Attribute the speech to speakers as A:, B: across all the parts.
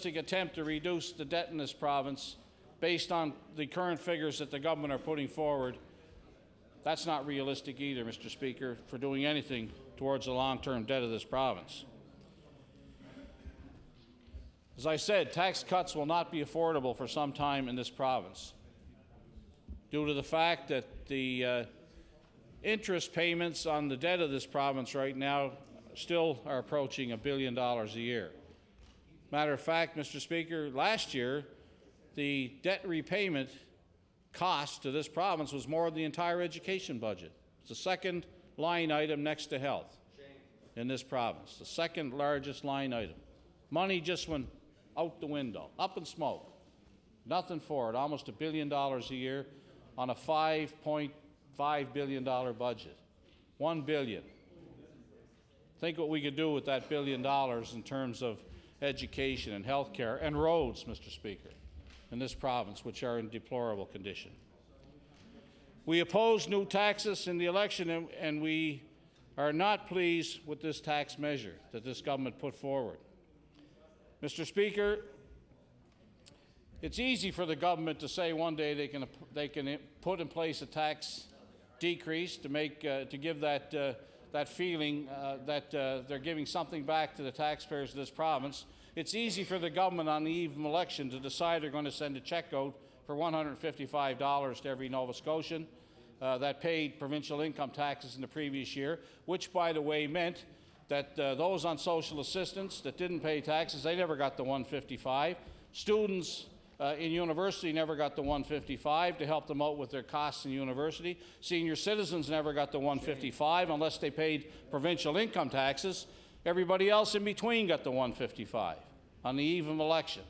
A: attempt to reduce the debt in this province based on the current figures that the government are putting forward, that's not realistic either, Mr. Speaker, for doing anything towards the long-term debt of this province. As I said, tax cuts will not be affordable for some time in this province due to the fact that the interest payments on the debt of this province right now still are approaching $1 billion a year. Matter of fact, Mr. Speaker, last year, the debt repayment cost to this province was more than the entire education budget. It's the second line item next to health in this province, the second largest line item. Money just went out the window, up in smoke. Nothing for it, almost $1 billion a year on a $5.5 billion budget. $1 billion. Think what we could do with that $1 billion in terms of education and health care and roads, Mr. Speaker, in this province, which are in deplorable condition. We opposed new taxes in the election, and we are not pleased with this tax measure that this government put forward. Mr. Speaker, it's easy for the government to say one day they can put in place a tax decrease to give that feeling that they're giving something back to the taxpayers of this province. It's easy for the government on the eve of an election to decide they're going to send a check out for $155 to every Nova Scotian that paid provincial income taxes in the previous year, which, by the way, meant that those on social assistance that didn't pay taxes, they never got the $155. Students in university never got the $155 to help them out with their costs in university. Senior citizens never got the $155 unless they paid provincial income taxes. Everybody else in between got the $155 on the eve of an election.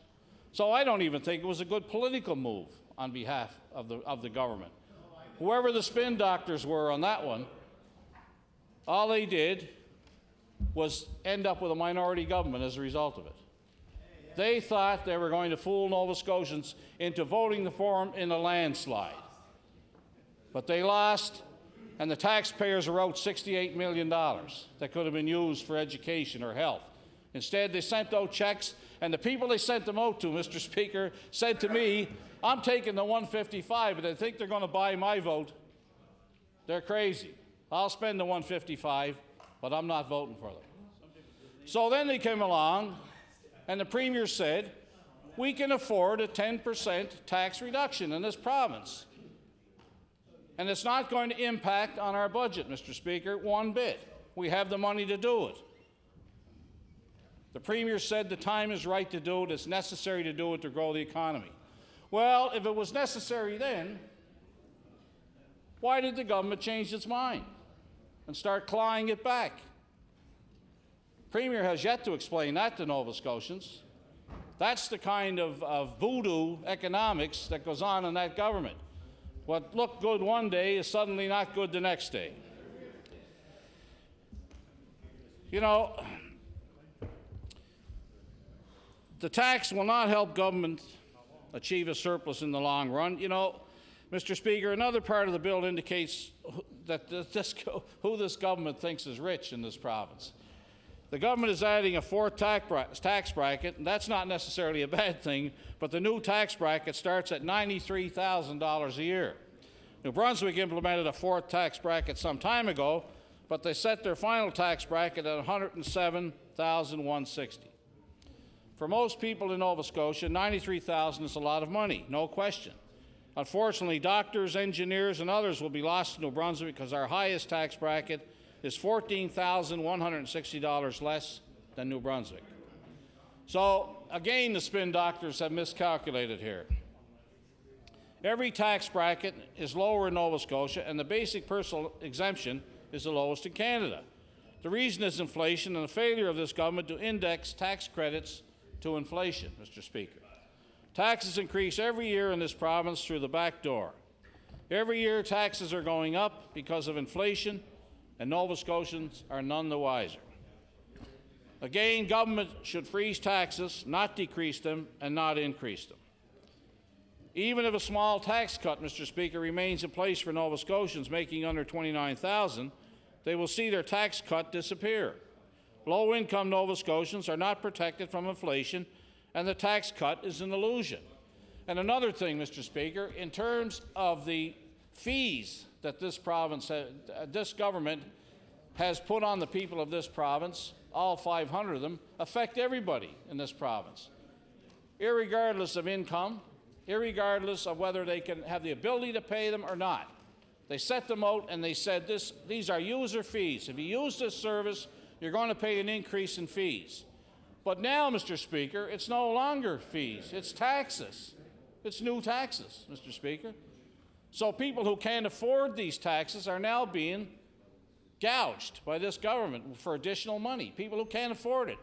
A: So I don't even think it was a good political move on behalf of the government. Whoever the spin doctors were on that one, all they did was end up with a minority government as a result of it. They thought they were going to fool Nova Scotians into voting for them in a landslide. But they lost, and the taxpayers are out $68 million that could have been used for education or health. Instead, they sent out checks, and the people they sent them out to, Mr. Speaker, said to me, I'm taking the $155, but they think they're going to buy my vote. They're crazy. I'll spend the $155, but I'm not voting for them. So then they came along, and the Premier said, we can afford a 10% tax reduction in this province. And it's not going to impact on our budget, Mr. Speaker, one bit. We have the money to do it. The Premier said the time is right to do it, it's necessary to do it to grow the economy. Well, if it was necessary then, why did the government change its mind and start clawing it back? Premier has yet to explain that to Nova Scotians. That's the kind of voodoo economics that goes on in that government. What looked good one day is suddenly not good the next day. You know, the tax will not help government achieve a surplus in the long run. You know, Mr. Speaker, another part of the bill indicates that who this government thinks is rich in this province. The government is adding a fourth tax bracket, and that's not necessarily a bad thing, but the new tax bracket starts at $93,000 a year. New Brunswick implemented a fourth tax bracket some time ago, but they set their final tax bracket at $107,160. For most people in Nova Scotia, $93,000 is a lot of money, no question. Unfortunately, doctors, engineers, and others will be lost in New Brunswick because our highest tax bracket is $14,160 less than New Brunswick. So, again, the spin doctors have miscalculated here. Every tax bracket is lower in Nova Scotia, and the basic personal exemption is the lowest in Canada. The reason is inflation and the failure of this government to index tax credits to inflation, Mr. Speaker. Taxes increase every year in this province through the back door. Every year taxes are going up because of inflation, and Nova Scotians are none the wiser. Again, government should freeze taxes, not decrease them, and not increase them. Even if a small tax cut, Mr. Speaker, remains in place for Nova Scotians making under $29,000, they will see their tax cut disappear. Low-income Nova Scotians are not protected from inflation, and the tax cut is an illusion. And another thing, Mr. Speaker, in terms of the fees that this government has put on the people of this province, all 500 of them, affect everybody in this province, irregardless of income, irregardless of whether they can have the ability to pay them or not. They set them out and they said these are user fees. If you use this service, you're going to pay an increase in fees. But now, Mr. Speaker, it's no longer fees, it's taxes. It's new taxes, Mr. Speaker. So people who can't afford these taxes are now being gouged by this government for additional money. People who can't afford it.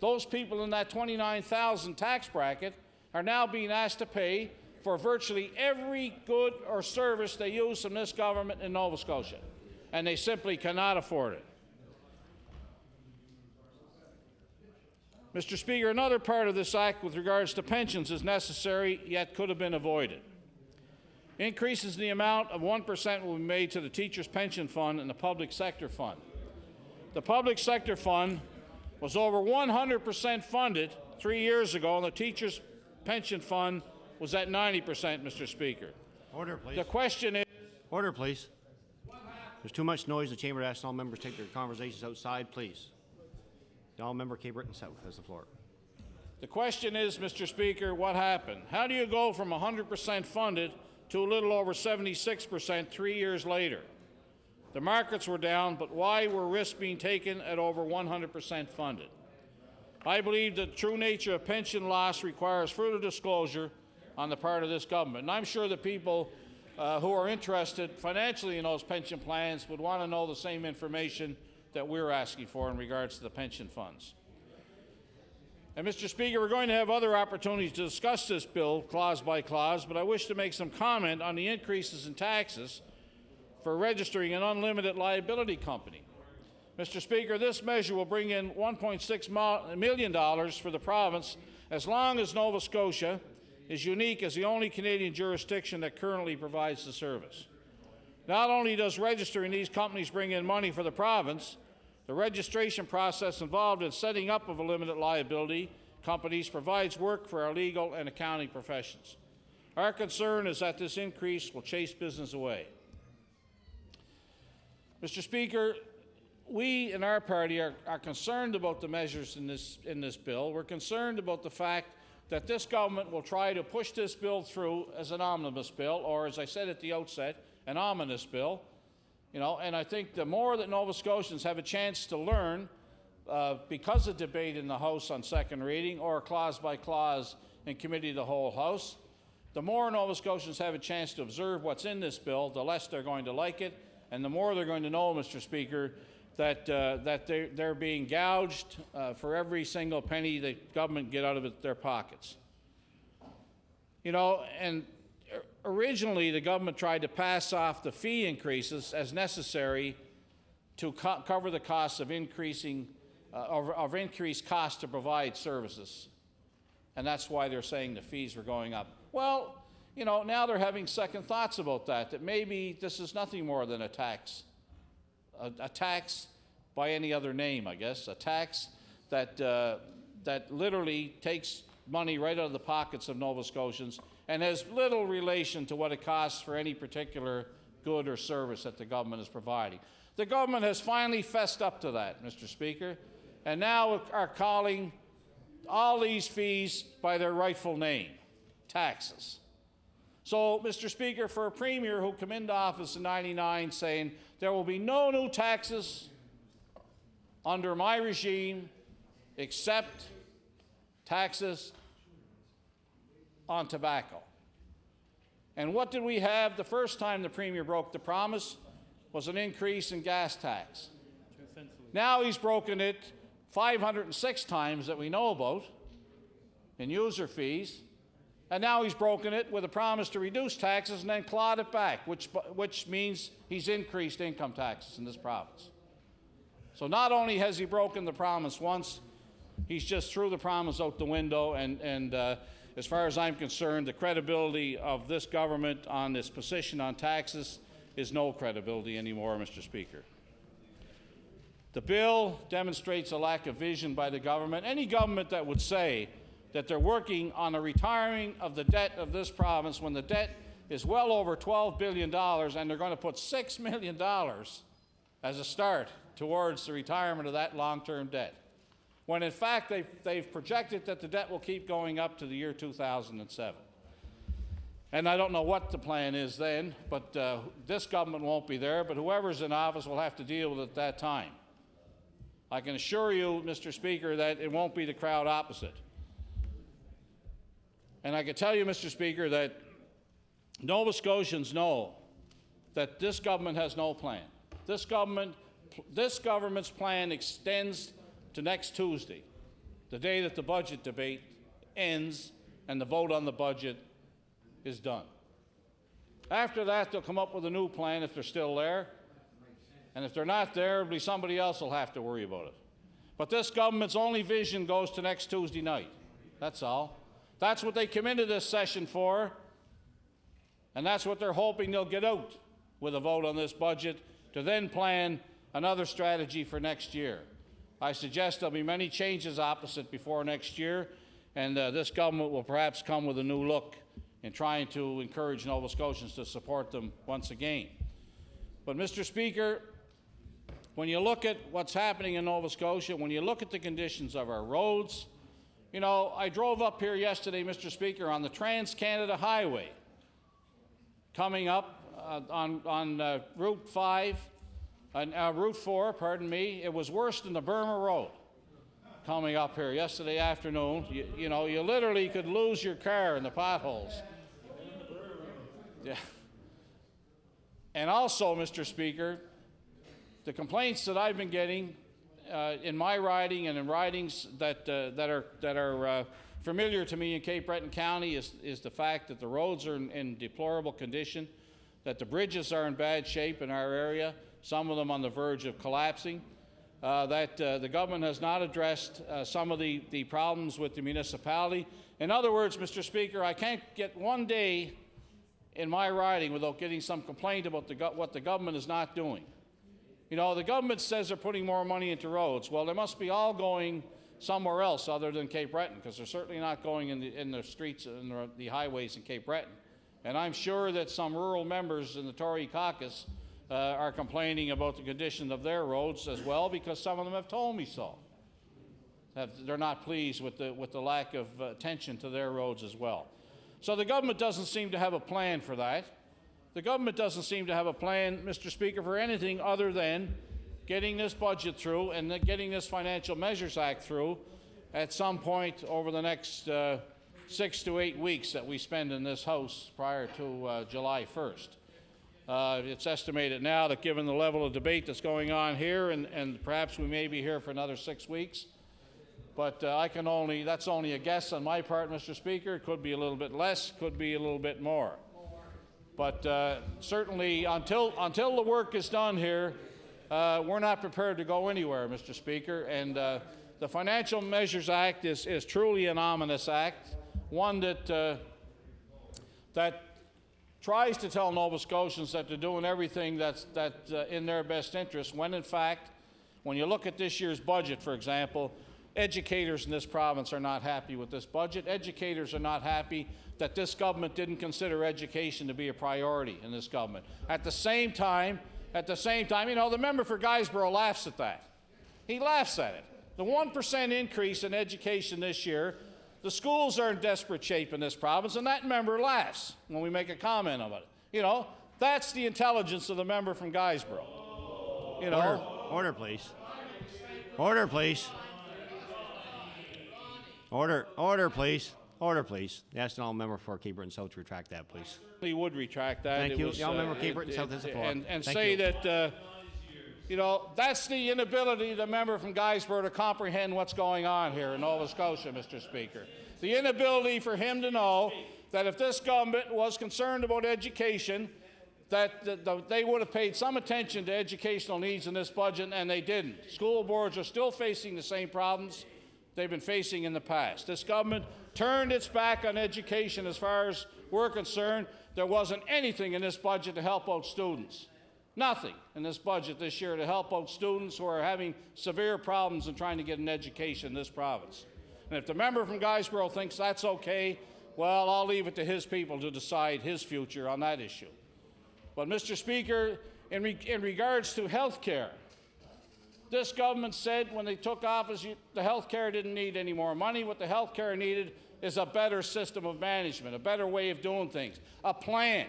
A: Those people in that 29,000 tax bracket are now being asked to pay for virtually every good or service they use from this government in Nova Scotia, and they simply cannot afford it. Mr. Speaker, another part of this act with regards to pensions is necessary, yet could have been avoided. Increases in the amount of 1% will be made to the Teachers' Pension Fund and the Public Sector Fund. The Public Sector Fund was over 100% funded 3 years ago, and the Teachers' Pension Fund was at 90%, Mr. Speaker.
B: Order, please.
A: The question is...
B: Order, please. There's too much noise in the chamber. I ask all members to take their conversations outside, please. The all-member Cape Breton South has the floor.
A: The question is, Mr. Speaker, what happened? How do you go from 100% funded to a little over 76% 3 years later? The markets were down, but why were risks being taken at over 100% funded? I believe the true nature of pension loss requires further disclosure on the part of this government. And I'm sure that people who are interested financially in those pension plans would want to know the same information that we're asking for in regards to the pension funds. And Mr. Speaker, we're going to have other opportunities to discuss this bill clause by clause, but I wish to make some comment on the increases in taxes for registering an unlimited liability company. Mr. Speaker, this measure will bring in $1.6 million for the province as long as Nova Scotia is unique as the only Canadian jurisdiction that currently provides the service. Not only does registering these companies bring in money for the province, the registration process involved in setting up of a limited liability companies provides work for our legal and accounting professions. Our concern is that this increase will chase business away. Mr. Speaker, we in our party are concerned about the measures in this bill. We're concerned about the fact that this government will try to push this bill through as an omnibus bill, or as I said at the outset, an ominous bill. And I think the more that Nova Scotians have a chance to learn, because of debate in the House on second reading or clause by clause in committee of the whole House, the more Nova Scotians have a chance to observe what's in this bill, the less they're going to like it, and the more they're going to know, Mr. Speaker, that they're being gouged for every single penny the government get out of their pockets. And originally the government tried to pass off the fee increases as necessary to cover the costs of increased costs to provide services. And that's why they're saying the fees were going up. Well, now they're having second thoughts about that maybe this is nothing more than a tax. A tax by any other name, I guess. A tax that literally takes money right out of the pockets of Nova Scotians and has little relation to what it costs for any particular good or service that the government is providing. The government has finally fessed up to that, Mr. Speaker, and now are calling all these fees by their rightful name, taxes. So, Mr. Speaker, for a premier who came into office in '99 saying there will be no new taxes under my regime except taxes on tobacco. And what did we have the first time the premier broke the promise? Was an increase in gas tax. Now he's broken it 506 times that we know about in user fees, and now he's broken it with a promise to reduce taxes and then clawed it back, which means he's increased income taxes in this province. So not only has he broken the promise once, he's just threw the promise out the window, and as far as I'm concerned, the credibility of this government on its position on taxes is no credibility anymore, Mr. Speaker. The bill demonstrates a lack of vision by the government. Any government that would say that they're working on a retiring of the debt of this province when the debt is well over $12 billion, and they're going to put $6 million as a start towards the retirement of that long-term debt, when in fact they've projected that the debt will keep going up to the year 2007. And I don't know what the plan is then, but this government won't be there, but whoever's in office will have to deal with it at that time. I can assure you, Mr. Speaker, that it won't be the crowd opposite. And I can tell you, Mr. Speaker, that Nova Scotians know that this government has no plan. This government's plan extends to next Tuesday, the day that the budget debate ends and the vote on the budget is done. After that, they'll come up with a new plan if they're still there. And if they're not there, it'll be somebody else who'll have to worry about it. But this government's only vision goes to next Tuesday night. That's all. That's what they came into this session for. And that's what they're hoping they'll get out with a vote on this budget to then plan another strategy for next year. I suggest there'll be many changes opposite before next year, and this government will perhaps come with a new look in trying to encourage Nova Scotians to support them once again. But, Mr. Speaker, when you look at what's happening in Nova Scotia, when you look at the conditions of our roads, you know, I drove up here yesterday, Mr. Speaker, on the Trans-Canada Highway, coming up on Route 5, Route 4, pardon me. It was worse than the Burma Road coming up here yesterday afternoon. You know, you literally could lose your car in the potholes. Yeah. And also, Mr. Speaker, the complaints that I've been getting in my riding and in ridings that are familiar to me in Cape Breton County is the fact that the roads are in deplorable condition, that the bridges are in bad shape in our area, some of them on the verge of collapsing, that the government has not addressed some of the problems with the municipality. In other words, Mr. Speaker, I can't get one day in my riding without getting some complaint about what the government is not doing. You know, the government says they're putting more money into roads. Well, they must be all going somewhere else other than Cape Breton, because they're certainly not going in the streets and the highways in Cape Breton. And I'm sure that some rural members in the Tory caucus are complaining about the condition of their roads as well, because some of them have told me so. They're not pleased with the lack of attention to their roads as well. So the government doesn't seem to have a plan for that. The government doesn't seem to have a plan, Mr. Speaker, for anything other than getting this budget through and getting this Financial Measures Act through at some point over the next 6 to 8 weeks that we spend in this House prior to July 1st. It's estimated now that given the level of debate that's going on here, and perhaps we may be here for another 6 weeks, but that's only a guess on my part, Mr. Speaker. It could be a little bit less, could be a little bit more. But certainly until the work is done here, we're not prepared to go anywhere, Mr. Speaker. And the Financial Measures Act is truly an ominous act, one that tries to tell Nova Scotians that they're doing everything that's in their best interest, when in fact, when you look at this year's budget, for example, educators in this province are not happy with this budget. Educators are not happy that this government didn't consider education to be a priority in this government. At the same time, you know, the member for Guysborough laughs at that. He laughs at it. The 1% increase in education this year, the schools are in desperate shape in this province, and that member laughs when we make a comment about it. You know, that's the intelligence of the member from Guysborough. You know.
B: Order, please. Order, please. Order, please. Order, please. The National Member for Cape Breton South to retract that, please.
A: He would retract that.
B: Thank you. The Member for Cape Breton South has the floor.
A: And say that, you know, that's the inability of the member from Guysborough to comprehend what's going on here in Nova Scotia, Mr. Speaker. The inability for him to know that if this government was concerned about education, that they would have paid some attention to educational needs in this budget, and they didn't. School boards are still facing the same problems they've been facing in the past. This government turned its back on education as far as we're concerned. There wasn't anything in this budget to help out students. Nothing in this budget this year to help out students who are having severe problems in trying to get an education in this province. And if the member from Guysborough thinks that's okay, well, I'll leave it to his people to decide his future on that issue. But, Mr. Speaker, in regards to health care, this government said when they took office the health care didn't need any more money. What the health care needed is a better system of management, a better way of doing things, a plan.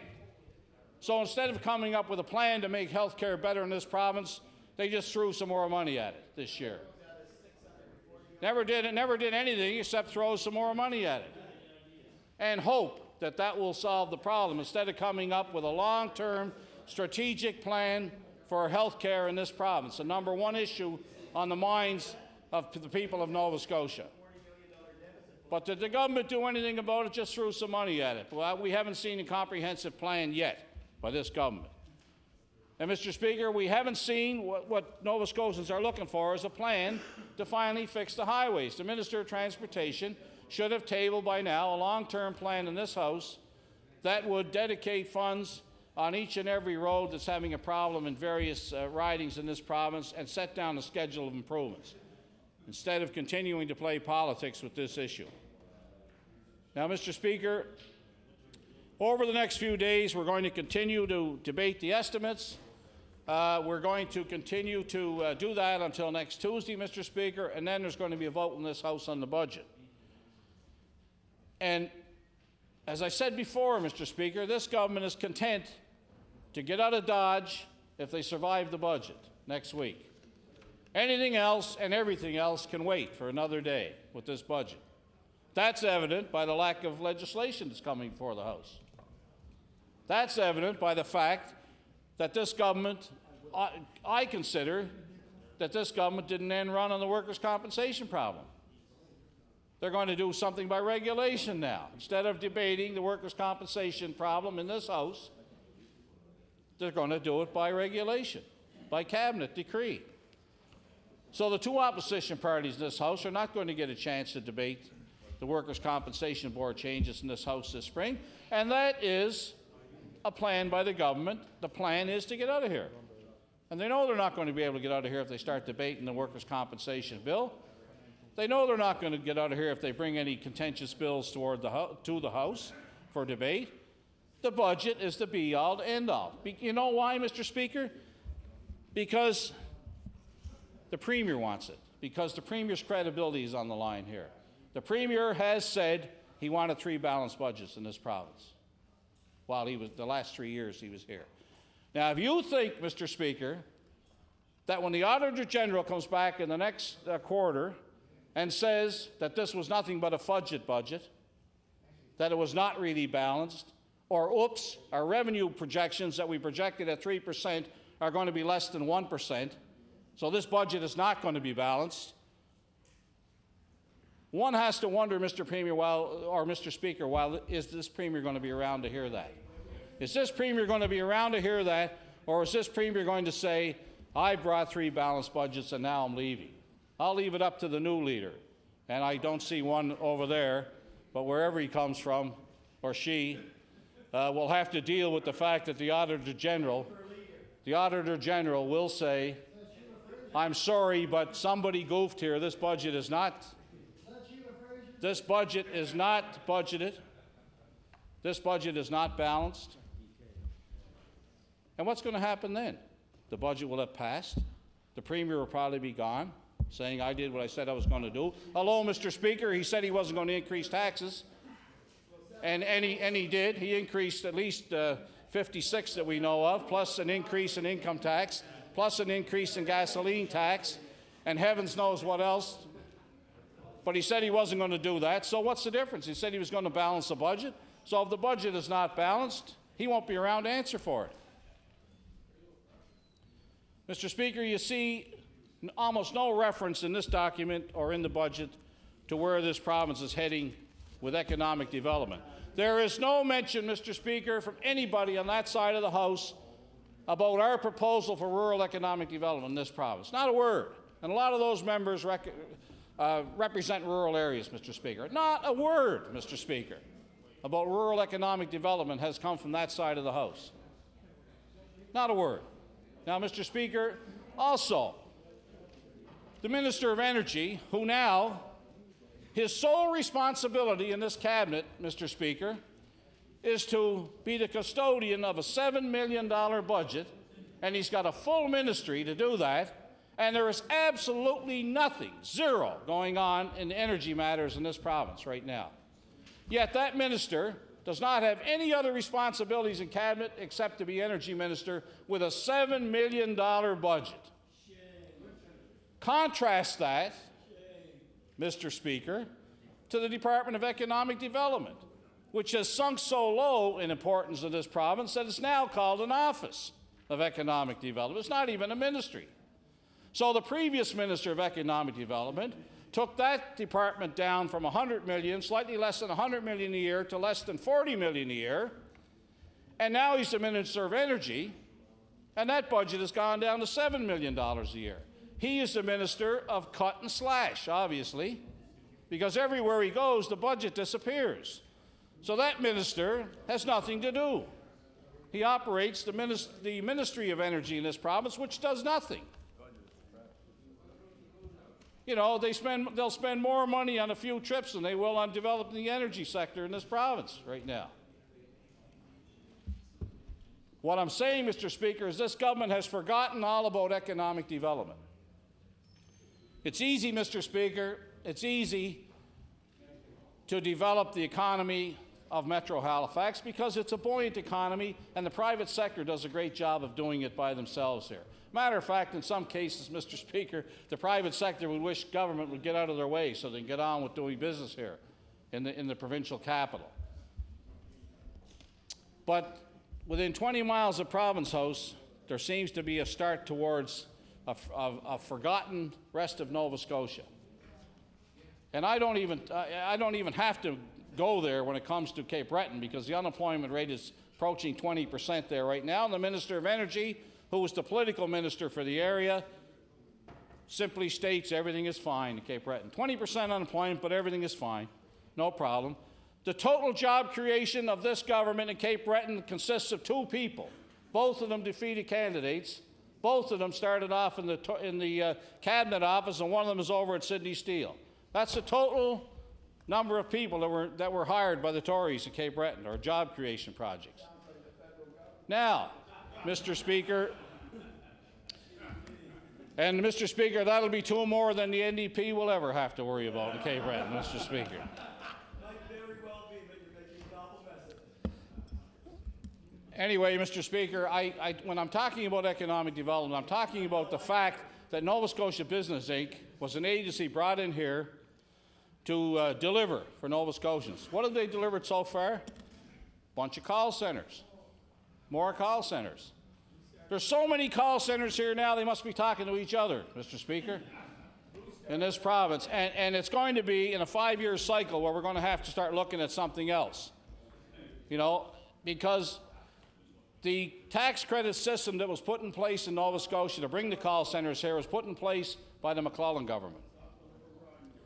A: So instead of coming up with a plan to make health care better in this province, they just threw some more money at it this year. Never did anything except throw some more money at it and hope that that will solve the problem instead of coming up with a long-term strategic plan for health care in this province, the number one issue on the minds of the people of Nova Scotia. But did the government do anything about it? Just threw some money at it. Well, we haven't seen a comprehensive plan yet by this government. And, Mr. Speaker, we haven't seen what Nova Scotians are looking for is a plan to finally fix the highways. The Minister of Transportation should have tabled by now a long-term plan in this House that would dedicate funds on each and every road that's having a problem in various ridings in this province and set down a schedule of improvements instead of continuing to play politics with this issue. Now, Mr. Speaker, over the next few days, we're going to continue to debate the estimates. We're going to continue to do that until next Tuesday, Mr. Speaker, and then there's going to be a vote in this House on the budget. And as I said before, Mr. Speaker, this government is content to get out of Dodge if they survive the budget next week. Anything else and everything else can wait for another day with this budget. That's evident by the lack of legislation that's coming before the House. That's evident by the fact that this government, I consider that this government didn't end run on the workers' compensation problem. They're going to do something by regulation now. Instead of debating the workers' compensation problem in this House, they're going to do it by regulation, by cabinet decree. So the two opposition parties in this House are not going to get a chance to debate the Workers' Compensation Board changes in this House this spring, and that is a plan by the government. The plan is to get out of here. And they know they're not going to be able to get out of here if they start debating the Workers' Compensation Bill. They know they're not going to get out of here if they bring any contentious bills to the House for debate. The budget is the be-all to end-all. You know why, Mr. Speaker? Because the Premier wants it. Because the Premier's credibility is on the line here. The Premier has said he wanted 3 balanced budgets in this province while the last 3 years he was here. Now, if you think, Mr. Speaker, that when the Auditor General comes back in the next quarter and says that this was nothing but a fudged budget, that it was not really balanced, or oops, our revenue projections that we projected at 3% are going to be less than 1%, so this budget is not going to be balanced, one has to wonder, Mr. Premier, Mr. Speaker, is this Premier going to be around to hear that? Is this Premier going to be around to hear that, or is this Premier going to say, I brought 3 balanced budgets and now I'm leaving? I'll leave it up to the new leader, and I don't see one over there, but wherever he comes from, or she, will have to deal with the fact that the Auditor General will say, I'm sorry, but somebody goofed here. This budget is not budgeted. This budget is not balanced. And what's going to happen then? The budget will have passed. The Premier will probably be gone, saying I did what I said I was going to do. Hello, Mr. Speaker, he said he wasn't going to increase taxes. And he did. He increased at least 56 that we know of, plus an increase in income tax, plus an increase in gasoline tax, and heavens knows what else. But he said he wasn't going to do that, so what's the difference? He said he was going to balance the budget. So if the budget is not balanced, he won't be around to answer for it. Mr. Speaker, you see almost no reference in this document or in the budget to where this province is heading with economic development. There is no mention, Mr. Speaker, from anybody on that side of the House about our proposal for rural economic development in this province. Not a word. And a lot of those members represent rural areas, Mr. Speaker. Not a word, Mr. Speaker, about rural economic development has come from that side of the House. Not a word. Now, Mr. Speaker, also, the Minister of Energy, who now His sole responsibility in this cabinet, Mr. Speaker, is to be the custodian of a $7 million budget, and he's got a full ministry to do that, and there is absolutely nothing, zero, going on in energy matters in this province right now. Yet that minister does not have any other responsibilities in cabinet except to be energy minister with a $7 million budget. Contrast that, Mr. Speaker, to the Department of Economic Development, which has sunk so low in importance in this province that it's now called an Office of Economic Development. It's not even a ministry. So the previous Minister of Economic Development took that department down from $100 million, slightly less than $100 million a year, to less than $40 million a year, and now he's the Minister of Energy, and that budget has gone down to $7 million a year. He is the Minister of cut and slash, obviously, because everywhere he goes, the budget disappears. So that minister has nothing to do. He operates the Ministry of Energy in this province, which does nothing. You know, they'll spend more money on a few trips than they will on developing the energy sector in this province right now. What I'm saying, Mr. Speaker, is this government has forgotten all about economic development. It's easy, Mr. Speaker, it's easy to develop the economy of Metro Halifax because it's a buoyant economy and the private sector does a great job of doing it by themselves here. Matter of fact, in some cases, Mr. Speaker, the private sector would wish government would get out of their way so they can get on with doing business here in the provincial capital. But within 20 miles of Province House, there seems to be a start towards a forgotten rest of Nova Scotia. And I don't even have to go there when it comes to Cape Breton because the unemployment rate is approaching 20% there right now. And the Minister of Energy, who was the political minister for the area, simply states everything is fine in Cape Breton. 20% unemployment, but everything is fine. No problem. The total job creation of this government in Cape Breton consists of two people. Both of them defeated candidates. Both of them started off in the cabinet office, and one of them is over at Sydney Steel. That's the total number of people that were hired by the Tories in Cape Breton, or job creation projects. Now, Mr. Speaker, that'll be two more than the NDP will ever have to worry about in Cape Breton, Mr. Speaker. Anyway, Mr. Speaker, when I'm talking about economic development, I'm talking about the fact that Nova Scotia Business Inc. was an agency brought in here to deliver for Nova Scotians. What have they delivered so far? Bunch of call centers. More call centers. There's so many call centers here now, they must be talking to each other, Mr. Speaker, in this province. And it's going to be in a 5-year cycle where we're going to have to start looking at something else. You know, because the tax credit system that was put in place in Nova Scotia to bring the call centers here was put in place by the McClellan government.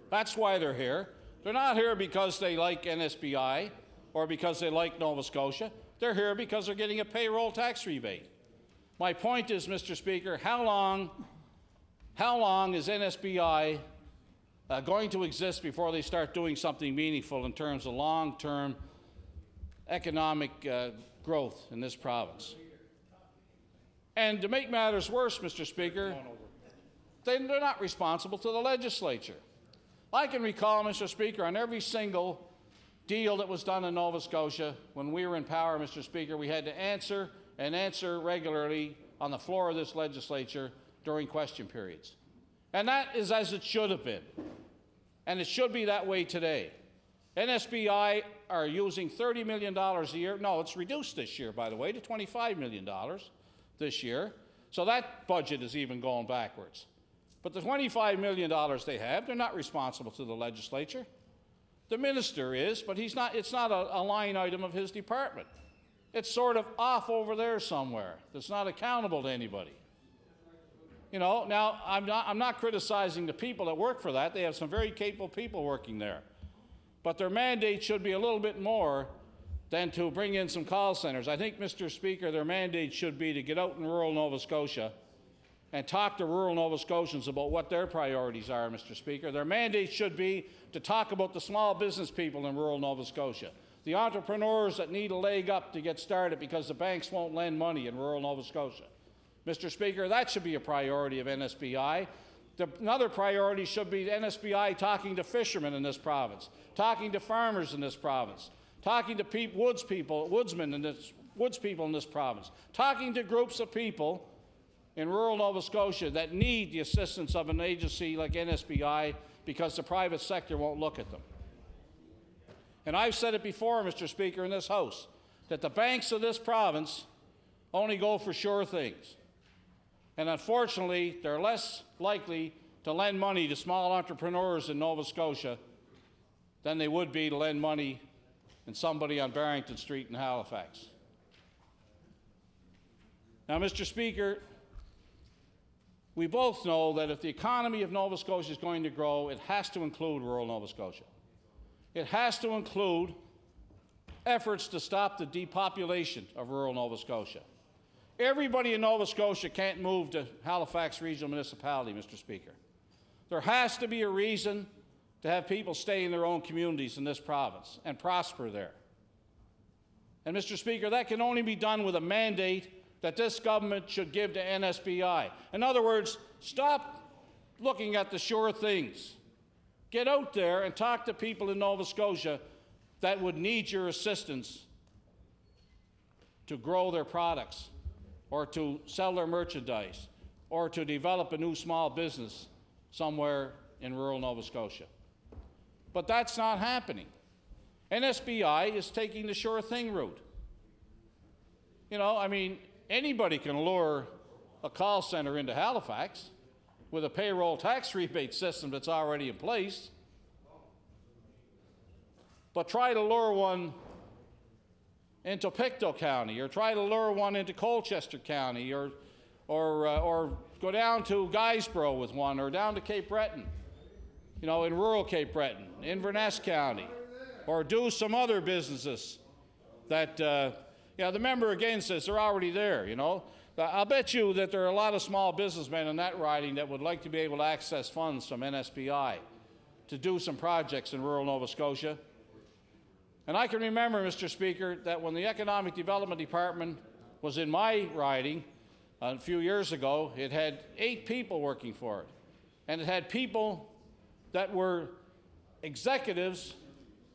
A: That's why they're here. They're not here because they like NSBI or because they like Nova Scotia. They're here because they're getting a payroll tax rebate. My point is, Mr. Speaker, how long is NSBI going to exist before they start doing something meaningful in terms of long-term economic growth in this province? And to make matters worse, Mr. Speaker, they're not responsible to the legislature. I can recall, Mr. Speaker, on every single deal that was done in Nova Scotia, when we were in power, Mr. Speaker, we had to answer regularly on the floor of this legislature during question periods. And that is as it should have been. And it should be that way today. NSBI are using $30 million a year. No, it's reduced this year, by the way, to $25 million this year. So that budget is even going backwards. But the $25 million they have, they're not responsible to the legislature. The minister is, but he's not. It's not a line item of his department. It's sort of off over there somewhere. That's not accountable to anybody. You know, now I'm not criticizing the people that work for that. They have some very capable people working there. But their mandate should be a little bit more than to bring in some call centers. I think, Mr. Speaker, their mandate should be to get out in rural Nova Scotia and talk to rural Nova Scotians about what their priorities are, Mr. Speaker. Their mandate should be to talk about the small business people in rural Nova Scotia, the entrepreneurs that need a leg up to get started because the banks won't lend money in rural Nova Scotia. Mr. Speaker, that should be a priority of NSBI. Another priority should be NSBI talking to fishermen in this province, talking to farmers in this province, talking to woods people in this province, talking to groups of people in rural Nova Scotia that need the assistance of an agency like NSBI because the private sector won't look at them. And I've said it before, Mr. Speaker, in this House, that the banks of this province only go for sure things. And unfortunately, they're less likely to lend money to small entrepreneurs in Nova Scotia than they would be to lend money to somebody on Barrington Street in Halifax. Now, Mr. Speaker, we both know that if the economy of Nova Scotia is going to grow, it has to include rural Nova Scotia. It has to include efforts to stop the depopulation of rural Nova Scotia. Everybody in Nova Scotia can't move to Halifax Regional Municipality, Mr. Speaker. There has to be a reason to have people stay in their own communities in this province and prosper there. And, Mr. Speaker, that can only be done with a mandate that this government should give to NSBI. In other words, stop looking at the sure things. Get out there and talk to people in Nova Scotia that would need your assistance to grow their products, or to sell their merchandise, or to develop a new small business somewhere in rural Nova Scotia. But that's not happening. NSBI is taking the sure thing route. You know, I mean, anybody can lure a call center into Halifax with a payroll tax rebate system that's already in place. But try to lure one into Pictou County, or try to lure one into Colchester County, or go down to Guysborough with one, or down to Cape Breton, you know, in rural Cape Breton, Inverness County, or do some other businesses that, yeah, the member again says they're already there, you know. I'll bet you that there are a lot of small businessmen in that riding that would like to be able to access funds from NSBI to do some projects in rural Nova Scotia. And I can remember, Mr. Speaker, that when the Economic Development Department was in my riding a few years ago, it had 8 people working for it. And it had people that were executives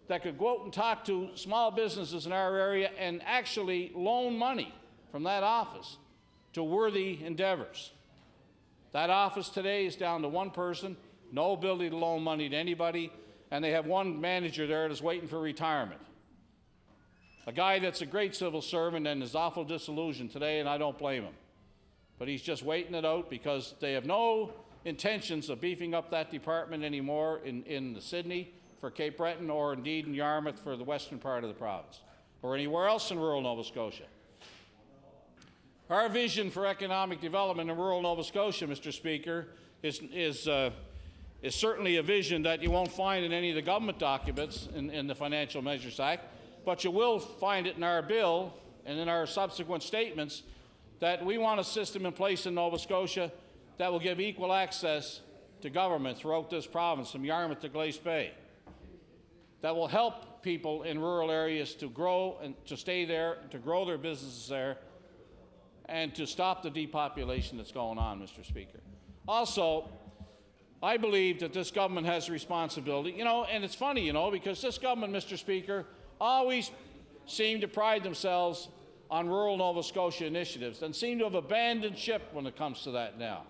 A: that could go out and talk to small businesses in our area and actually loan money from that office to worthy endeavors. That office today is down to 1 person, no ability to loan money to anybody, and they have 1 manager there that's waiting for retirement. A guy that's a great civil servant and is awful disillusioned today, and I don't blame him. But he's just waiting it out because they have no intentions of beefing up that department anymore in Sydney for Cape Breton, or indeed in Yarmouth for the western part of the province, or anywhere else in rural Nova Scotia. Our vision for economic development in rural Nova Scotia, Mr. Speaker, is certainly a vision that you won't find in any of the government documents in the Financial Measures Act, but you will find it in our bill and in our subsequent statements that we want a system in place in Nova Scotia that will give equal access to government throughout this province, from Yarmouth to Glace Bay, that will help people in rural areas to grow and to stay there, to grow their businesses there, and to stop the depopulation that's going on, Mr. Speaker. Also, I believe that this government has a responsibility, you know, and it's funny, you know, because this government, Mr. Speaker, always seem to pride themselves on rural Nova Scotia initiatives and seem to have abandoned ship when it comes to that now.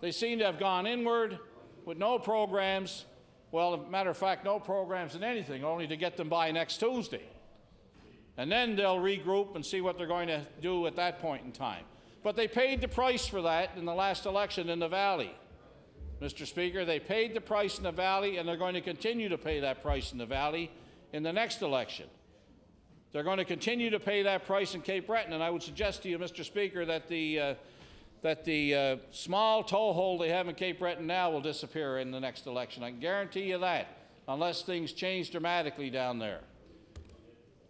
A: They seem to have gone inward with no programs. Well, as a matter of fact, no programs in anything, only to get them by next Tuesday. And then they'll regroup and see what they're going to do at that point in time. But they paid the price for that in the last election in the Valley. Mr. Speaker, they paid the price in the Valley, and they're going to continue to pay that price in the Valley in the next election. They're going to continue to pay that price in Cape Breton, and I would suggest to you, Mr. Speaker, that the small toehold they have in Cape Breton now will disappear in the next election. I can guarantee you that, unless things change dramatically down there.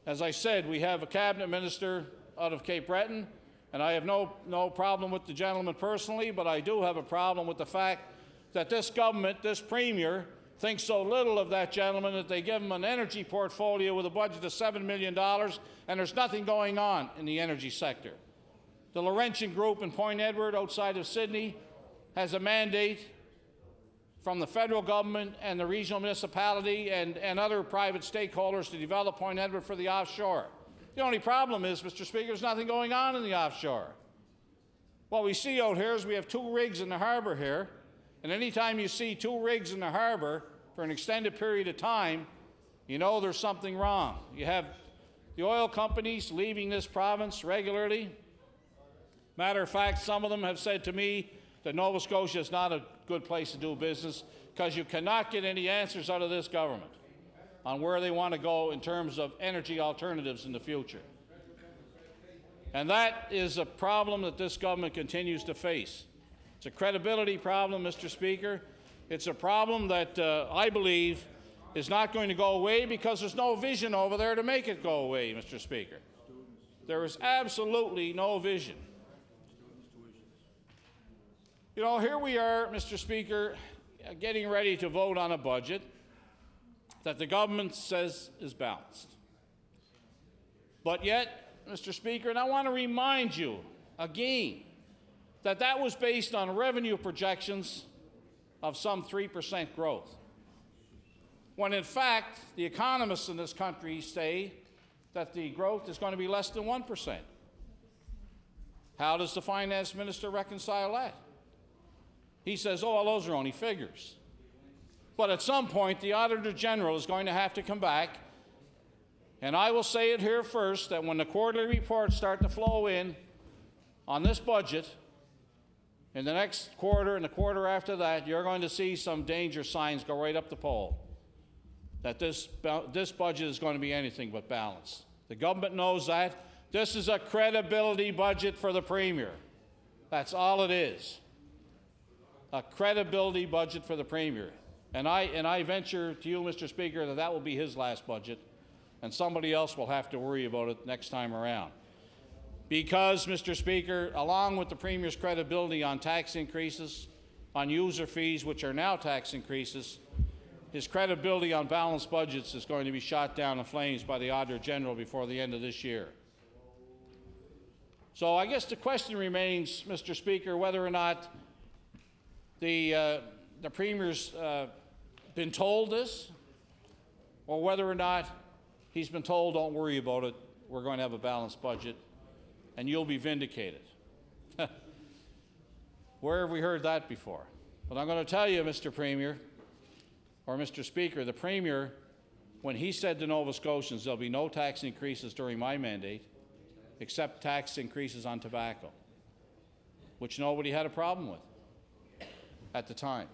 A: As I said, we have a cabinet minister out of Cape Breton And I have no problem with the gentleman personally, but I do have a problem with the fact that this government, this premier, thinks so little of that gentleman that they give him an energy portfolio with a budget of $7 million, and there's nothing going on in the energy sector. The Laurentian Group in Point Edward, outside of Sydney, has a mandate from the federal government and the regional municipality and other private stakeholders to develop Point Edward for the offshore. The only problem is, Mr. Speaker, there's nothing going on in the offshore. What we see out here is we have 2 rigs in the harbor here, and anytime you see 2 rigs in the harbor for an extended period of time, you know there's something wrong. You have the oil companies leaving this province regularly. Matter of fact, some of them have said to me that Nova Scotia is not a good place to do business because you cannot get any answers out of this government on where they want to go in terms of energy alternatives in the future. And that is a problem that this government continues to face. It's a credibility problem, Mr. Speaker. It's a problem that I believe is not going to go away because there's no vision over there to make it go away, Mr. Speaker. There is absolutely no vision. You know, here we are, Mr. Speaker, getting ready to vote on a budget that the government says is balanced. But yet, Mr. Speaker, and I want to remind you again that that was based on revenue projections of some 3% growth, when in fact the economists in this country say that the growth is going to be less than 1%. How does the finance minister reconcile that? He says, oh, well, those are only figures. But at some point, the Auditor General is going to have to come back, and I will say it here first, that when the quarterly reports start to flow in on this budget, in the next quarter and the quarter after that, you're going to see some danger signs go right up the pole, that this budget is going to be anything but balanced. The government knows that. This is a credibility budget for the Premier. That's all it is. A credibility budget for the Premier. And I venture to you, Mr. Speaker, that that will be his last budget, and somebody else will have to worry about it next time around. Because, Mr. Speaker, along with the Premier's credibility on tax increases, on user fees, which are now tax increases, his credibility on balanced budgets is going to be shot down in flames by the Auditor General before the end of this year. So I guess the question remains, Mr. Speaker, whether or not the Premier's been told this, or whether or not he's been told, don't worry about it, we're going to have a balanced budget, and you'll be vindicated. Where have we heard that before? But I'm going to tell you, Mr. Premier, or Mr. Speaker, the Premier, when he said to Nova Scotians there'll be no tax increases during my mandate, except tax increases on tobacco, which nobody had a problem with at the time.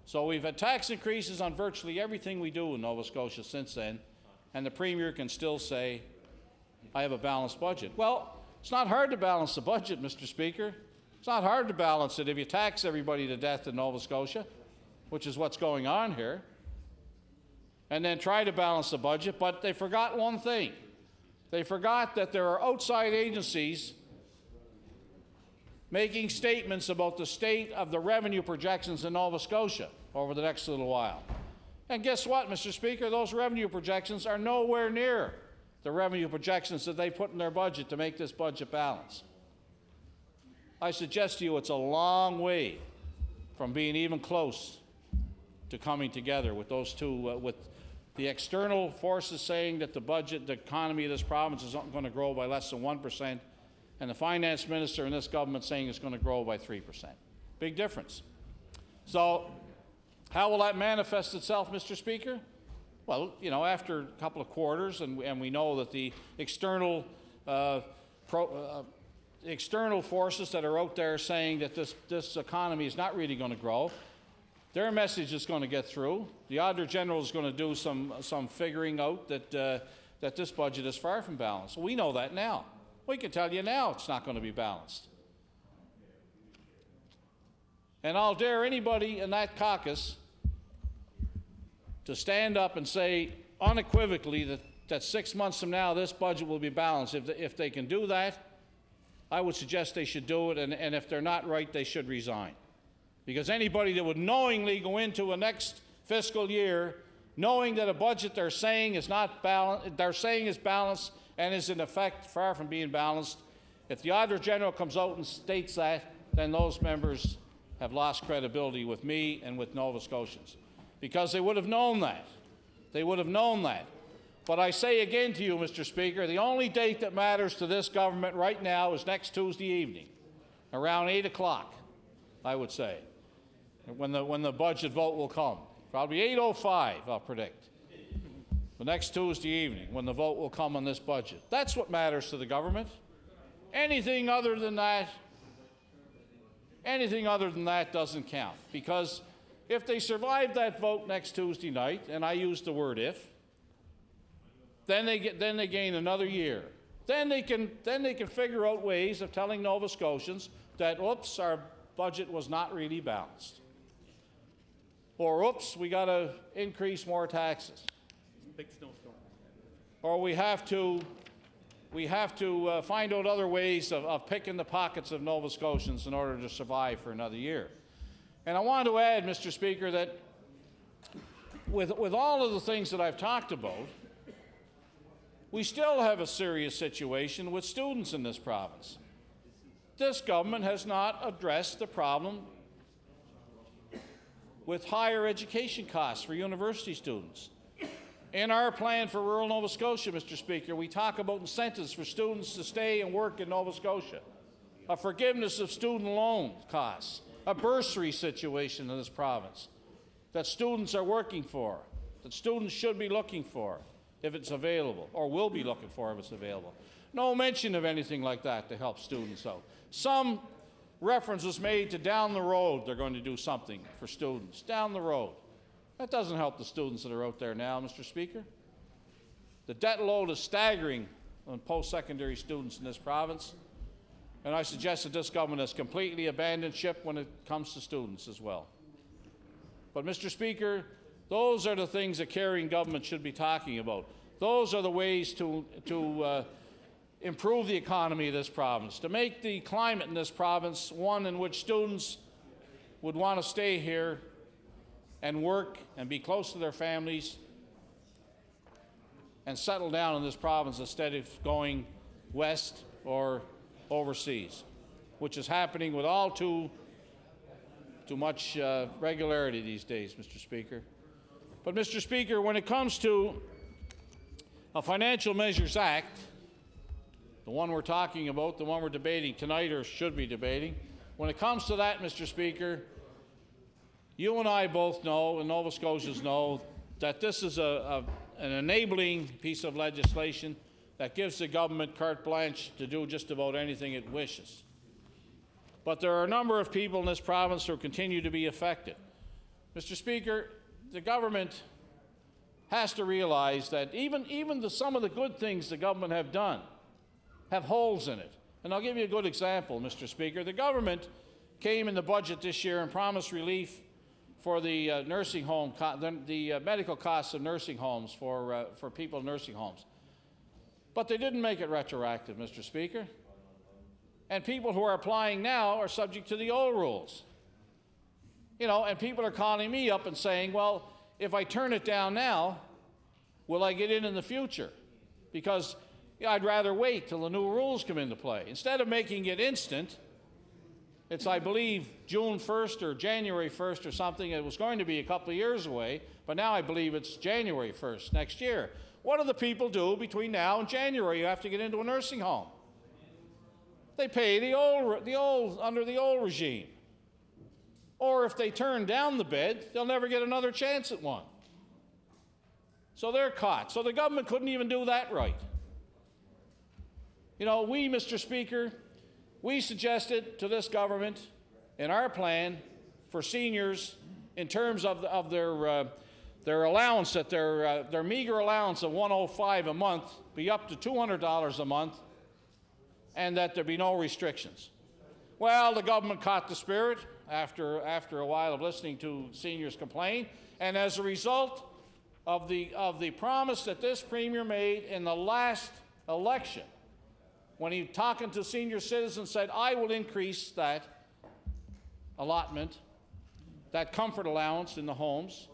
A: So we've had tax increases on virtually everything we do in Nova Scotia since then, and the Premier can still say, I have a balanced budget. Well, it's not hard to balance the budget, Mr. Speaker. It's not hard to balance it if you tax everybody to death in Nova Scotia, which is what's going on here, and then try to balance the budget. But they forgot one thing. They forgot that there are outside agencies making statements about the state of the revenue projections in Nova Scotia over the next little while. And guess what, Mr. Speaker? Those revenue projections are nowhere near the revenue projections that they put in their budget to make this budget balanced. I suggest to you it's a long way from being even close to coming together with those two, with the external forces saying that the budget, the economy of this province is going to grow by less than 1%, and the finance minister in this government saying it's going to grow by 3%. Big difference. So how will that manifest itself, Mr. Speaker? Well, you know, after a couple of quarters, and we know that the external forces that are out there saying that this economy is not really going to grow, their message is going to get through. The Auditor General is going to do some figuring out that this budget is far from balanced. We know that now. We can tell you now it's not going to be balanced. And I'll dare anybody in that caucus to stand up and say unequivocally that 6 months from now this budget will be balanced. If they can do that, I would suggest they should do it, and if they're not right, they should resign. Because anybody that would knowingly go into a next fiscal year knowing that a budget they're saying is not balanced, they're saying is balanced and is in effect far from being balanced, if the Auditor General comes out and states that, then those members have lost credibility with me and with Nova Scotians. Because they would have known that. They would have known that. But I say again to you, Mr. Speaker, the only date that matters to this government right now is next Tuesday evening, around 8 o'clock, I would say, when the budget vote will come. Probably 8:05, I'll predict. The next Tuesday evening, when the vote will come on this budget. That's what matters to the government. Anything other than that doesn't count. Because if they survive that vote next Tuesday night, and I use the word if, then they gain another year. Then they can figure out ways of telling Nova Scotians that, oops, our budget was not really balanced. Or, oops, we got to increase more taxes.
C: Big snowstorm.
A: Or we have to find out other ways of picking the pockets of Nova Scotians in order to survive for another year. And I want to add, Mr. Speaker, that with all of the things that I've talked about, we still have a serious situation with students in this province. This government has not addressed the problem with higher education costs for university students. In our plan for rural Nova Scotia, Mr. Speaker, we talk about incentives for students to stay and work in Nova Scotia, a forgiveness of student loan costs, a bursary situation in this province that students are working for, that students should be looking for if it's available, or will be looking for if it's available. No mention of anything like that to help students out. Some reference was made to down the road they're going to do something for students, down the road. That doesn't help the students that are out there now, Mr. Speaker. The debt load is staggering on post-secondary students in this province, and I suggest that this government has completely abandoned ship when it comes to students as well. But, Mr. Speaker, those are the things that caring government should be talking about. Those are the ways to improve the economy of this province, to make the climate in this province one in which students would want to stay here and work and be close to their families and settle down in this province instead of going west or overseas, which is happening with all too much regularity these days, Mr. Speaker. But, Mr. Speaker, when it comes to a Financial Measures Act, the one we're talking about, the one we're debating tonight or should be debating, when it comes to that, Mr. Speaker, you and I both know, and Nova Scotians know, that this is an enabling piece of legislation that gives the government carte blanche to do just about anything it wishes. But there are a number of people in this province who continue to be affected. Mr. Speaker, the government has to realize that even some of the good things the government have done have holes in it. And I'll give you a good example, Mr. Speaker. The government came in the budget this year and promised relief for the nursing home, the medical costs of nursing homes for people in nursing homes. But they didn't make it retroactive, Mr. Speaker. And people who are applying now are subject to the old rules. You know, and people are calling me up and saying, well, if I turn it down now, will I get in the future? Because I'd rather wait till the new rules come into play. Instead of making it instant, it's, I believe, June 1st or January 1st or something. It was going to be a couple of years away, but now I believe it's January 1st next year. What do the people do between now and January? You have to get into a nursing home. They pay under the old regime. Or if they turn down the bid, they'll never get another chance at one. So they're caught. So the government couldn't even do that right. You know, we, Mr. Speaker, we suggested to this government in our plan for seniors in terms of their allowance, that their meager allowance of $105 a month be up to $200 a month, and that there be no restrictions. Well, the government caught the spirit after a while of listening to seniors complain, and as a result of the promise that this premier made in the last election, when he talking to senior citizens said, I will increase that allotment, that comfort allowance in the homes.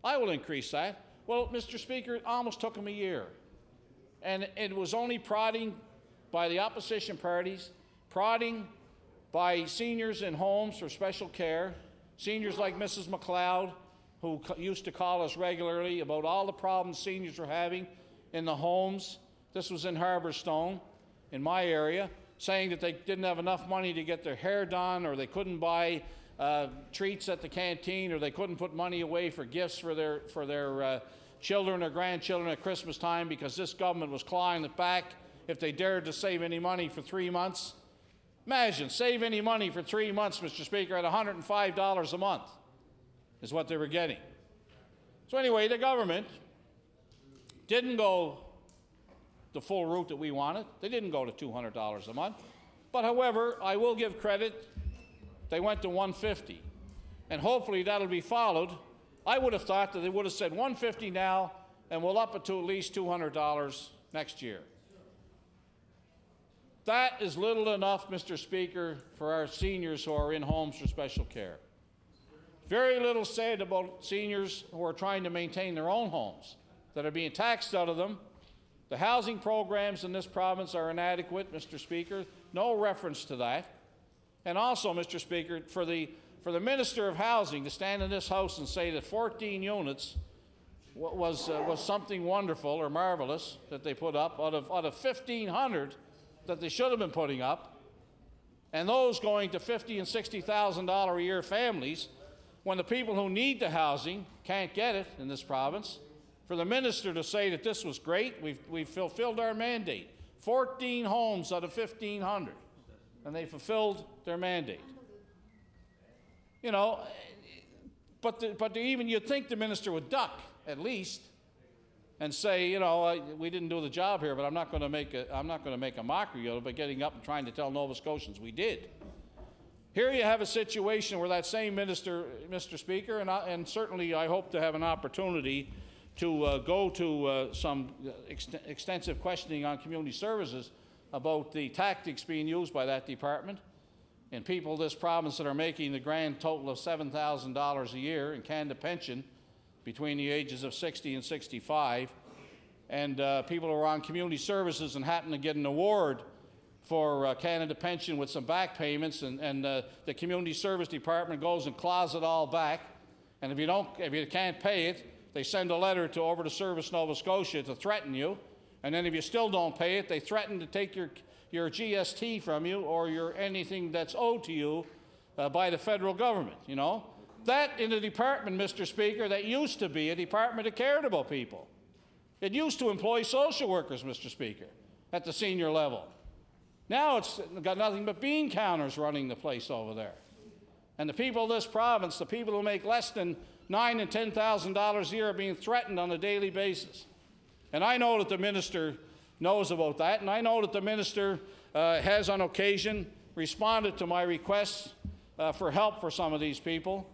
A: I will increase that. Well, Mr. Speaker, it almost took him a year. And it was only prodding by the opposition parties, prodding by seniors in homes for special care, seniors like Mrs. McLeod, who used to call us regularly about all the problems seniors were having in the homes. This was in Harbourstone, in my area, saying that they didn't have enough money to get their hair done, or they couldn't buy treats at the canteen, or they couldn't put money away for gifts for their children or grandchildren at Christmas time because this government was clawing it back if they dared to save any money for 3 months. Imagine, save any money for 3 months, Mr. Speaker, at $105 a month is what they were getting. So anyway, the government didn't go the full route that we wanted. They didn't go to $200 a month. But however, I will give credit, they went to $150. And hopefully that'll be followed. I would have thought that they would have said $150 now, and we'll up it to at least $200 next year. That is little enough, Mr. Speaker, for our seniors who are in homes for special care. Very little said about seniors who are trying to maintain their own homes that are being taxed out of them. The housing programs in this province are inadequate, Mr. Speaker. No reference to that. And also, Mr. Speaker, for the Minister of Housing to stand in this House and say that 14 units was something wonderful or marvelous that they put up out of 1,500 that they should have been putting up, and those going to $50,000 and $60,000 a year families, when the people who need the housing can't get it in this province. For the minister to say that this was great, we've fulfilled our mandate. 14 homes out of 1,500, and they fulfilled their mandate. You know, but even you'd think the minister would duck at least and say, you know, we didn't do the job here, but I'm not going to make a mockery of it by getting up and trying to tell Nova Scotians we did. Here you have a situation where that same minister, Mr. Speaker, and certainly I hope to have an opportunity to go to some extensive questioning on community services about the tactics being used by that department and people of this province that are making the grand total of $7,000 a year in Canada pension between the ages of 60 and 65, and people who are on community services and happen to get an award for Canada pension with some back payments, and the community service department goes and claws it all back, and if you can't pay it, they send a letter over to Service Nova Scotia to threaten you, and then if you still don't pay it, they threaten to take your GST from you or your anything that's owed to you by the federal government, you know. That in a department, Mr. Speaker, that used to be a department that cared about people. It used to employ social workers, Mr. Speaker, at the senior level. Now it's got nothing but bean counters running the place over there. And the people of this province, the people who make less than $9,000 and $10,000 a year, are being threatened on a daily basis. And I know that the minister knows about that, and I know that the minister has on occasion responded to my requests for help for some of these people.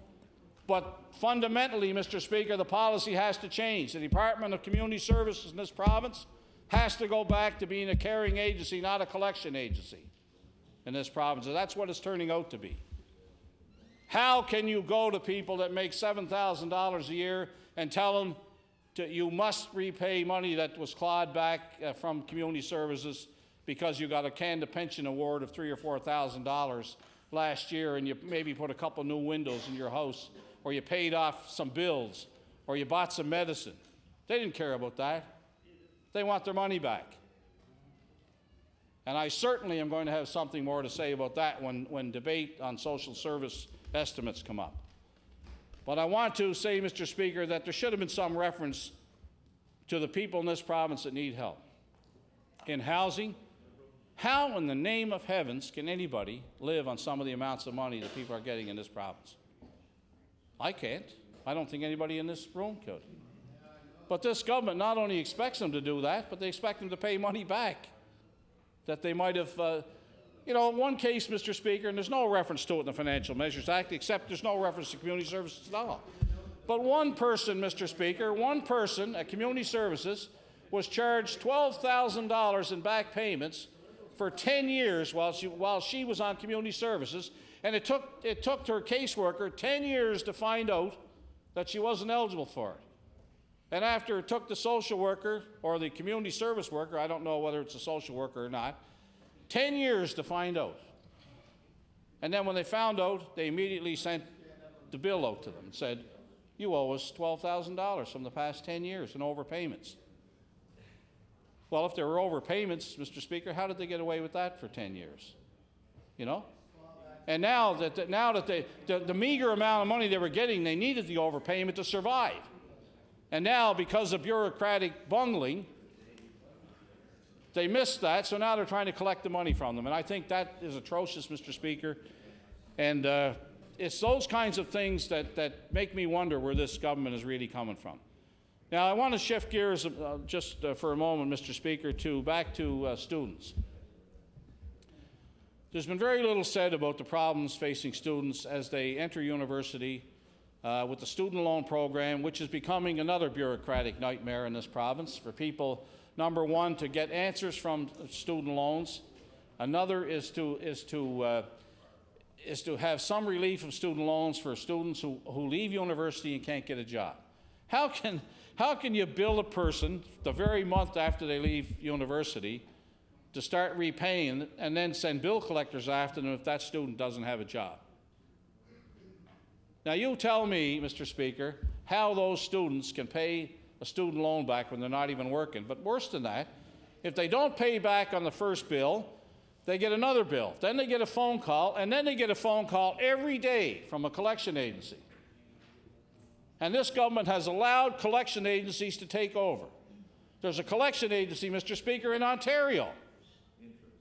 A: But fundamentally, Mr. Speaker, the policy has to change. The Department of Community Services in this province has to go back to being a caring agency, not a collection agency in this province. And that's what it's turning out to be. How can you go to people that make $7,000 a year and tell them you must repay money that was clawed back from community services because you got a Canada pension award of $3,000 or $4,000 last year, and you maybe put a couple new windows in your house, or you paid off some bills, or you bought some medicine? They didn't care about that. They want their money back. And I certainly am going to have something more to say about that when debate on social service estimates come up. But I want to say, Mr. Speaker, that there should have been some reference to the people in this province that need help. In housing, how in the name of heavens can anybody live on some of the amounts of money that people are getting in this province? I can't. I don't think anybody in this room could. But this government not only expects them to do that, but they expect them to pay money back that they might have, in one case, Mr. Speaker, and there's no reference to it in the Financial Measures Act, except there's no reference to community services at all. But one person, Mr. Speaker, one person at community services was charged $12,000 in back payments for 10 years while she was on community services, and it took her caseworker 10 years to find out that she wasn't eligible for it. And after it took the social worker or the community service worker, I don't know whether it's a social worker or not, 10 years to find out. And then when they found out, they immediately sent the bill out to them and said, you owe us $12,000 from the past 10 years in overpayments. Well, if there were overpayments, Mr. Speaker, how did they get away with that for 10 years? You know? And now that the meager amount of money they were getting, they needed the overpayment to survive. And now, because of bureaucratic bungling, they missed that, so now they're trying to collect the money from them. And I think that is atrocious, Mr. Speaker. And it's those kinds of things that make me wonder where this government is really coming from. Now, I want to shift gears just for a moment, Mr. Speaker, back to students. There's been very little said about the problems facing students as they enter university with the student loan program, which is becoming another bureaucratic nightmare in this province for people, number one, to get answers from student loans. Another is to have some relief of student loans for students who leave university and can't get a job. How can you bill a person the very month after they leave university to start repaying and then send bill collectors after them if that student doesn't have a job? Now you tell me, Mr. Speaker, how those students can pay a student loan back when they're not even working. But worse than that, if they don't pay back on the first bill, they get another bill. Then they get a phone call, and then they get a phone call every day from a collection agency. And this government has allowed collection agencies to take over. There's a collection agency, Mr. Speaker, in Ontario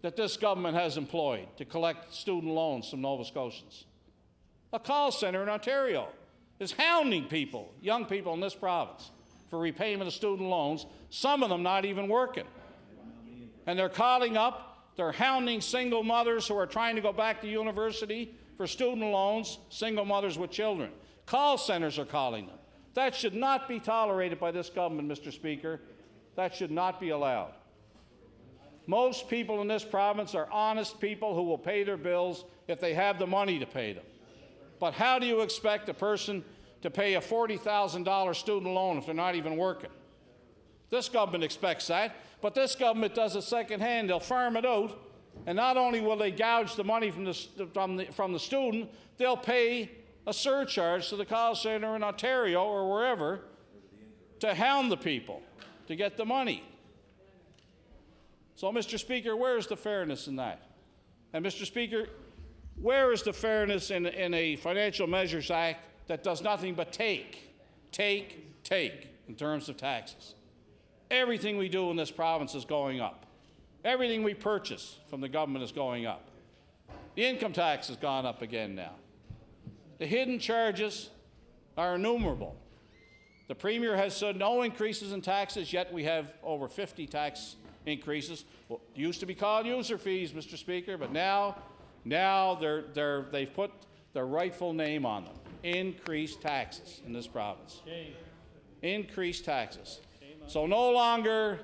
A: that this government has employed to collect student loans from Nova Scotians. A call center in Ontario is hounding people, young people in this province, for repayment of student loans, some of them not even working. And they're calling up, they're hounding single mothers who are trying to go back to university for student loans, single mothers with children. Call centers are calling them. That should not be tolerated by this government, Mr. Speaker. That should not be allowed. Most people in this province are honest people who will pay their bills if they have the money to pay them. But how do you expect a person to pay a $40,000 student loan if they're not even working? This government expects that, but this government does it secondhand. They'll farm it out, and not only will they gouge the money from the student, they'll pay a surcharge to the call center in Ontario or wherever to hound the people to get the money. So, Mr. Speaker, where is the fairness in that? And, Mr. Speaker, where is the fairness in a Financial Measures Act that does nothing but take in terms of taxes? Everything we do in this province is going up. Everything we purchase from the government is going up. The income tax has gone up again now. The hidden charges are innumerable. The Premier has said no increases in taxes, yet we have over 50 tax increases. Well, it used to be called user fees, Mr. Speaker, but now they've put their rightful name on them. Increased taxes in this province. Increased taxes. So no longer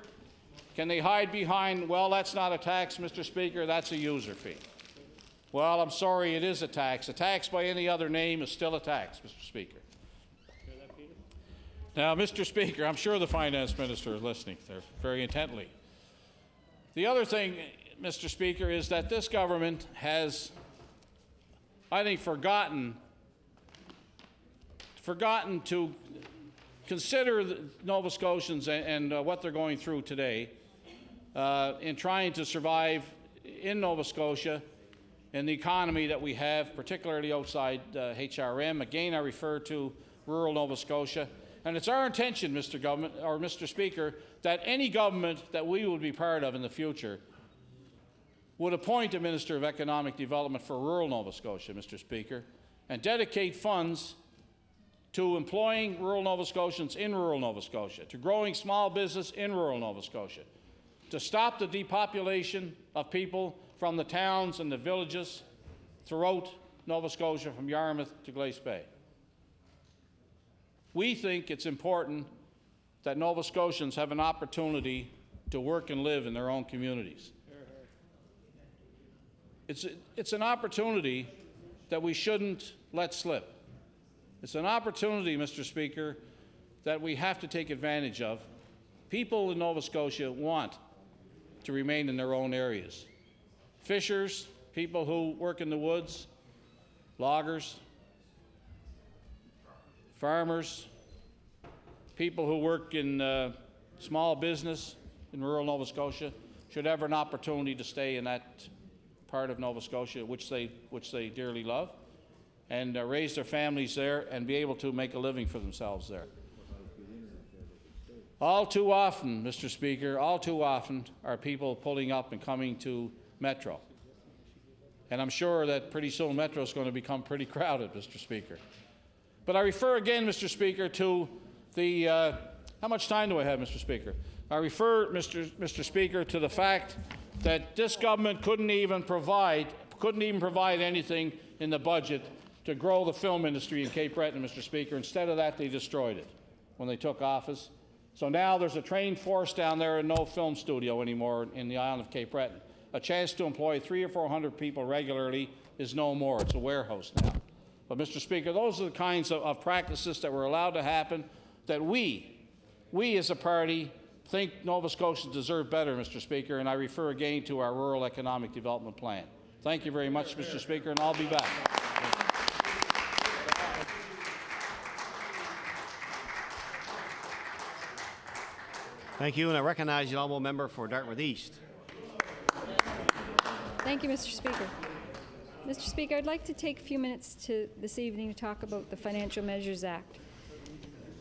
A: can they hide behind, well, that's not a tax, Mr. Speaker, that's a user fee. Well, I'm sorry, it is a tax. A tax by any other name is still a tax, Mr. Speaker. Now, Mr. Speaker, I'm sure the Finance Minister is listening there very intently. The other thing, Mr. Speaker, is that this government has, I think, forgotten to consider the Nova Scotians and what they're going through today in trying to survive in Nova Scotia and the economy that we have, particularly outside HRM. Again, I refer to rural Nova Scotia. And it's our intention, Mr. Speaker, that any government that we would be part of in the future would appoint a Minister of Economic Development for rural Nova Scotia, Mr. Speaker, and dedicate funds to employing rural Nova Scotians in rural Nova Scotia, to growing small business in rural Nova Scotia, to stop the depopulation of people from the towns and the villages throughout Nova Scotia from Yarmouth to Glace Bay. We think it's important that Nova Scotians have an opportunity to work and live in their own communities. It's an opportunity that we shouldn't let slip. It's an opportunity, Mr. Speaker, that we have to take advantage of. People in Nova Scotia want to remain in their own areas. Fishers, people who work in the woods, loggers, farmers, people who work in small business in rural Nova Scotia should have an opportunity to stay in that part of Nova Scotia which they dearly love, and raise their families there and be able to make a living for themselves there. All too often, Mr. Speaker, all too often are people pulling up and coming to Metro. And I'm sure that pretty soon Metro is going to become pretty crowded, Mr. Speaker. But I refer again, Mr. Speaker, to the, how much time do I have, Mr. Speaker? I refer, Mr. Speaker, to the fact that this government couldn't even provide anything in the budget to grow the film industry in Cape Breton, Mr. Speaker. Instead of that, they destroyed it when they took office. So now there's a trained force down there and no film studio anymore in the island of Cape Breton. A chance to employ 300 or 400 people regularly is no more. It's a warehouse now. But, Mr. Speaker, those are the kinds of practices that were allowed to happen that we as a party think Nova Scotians deserve better, Mr. Speaker, and I refer again to our Rural Economic Development Plan. Thank you very much, Mr. Speaker, and I'll be back.
B: Thank you, and I recognize the honourable member for Dartmouth East.
C: Thank you, Mr. Speaker. Mr. Speaker, I'd like to take a few minutes this evening to talk about the Financial Measures Act.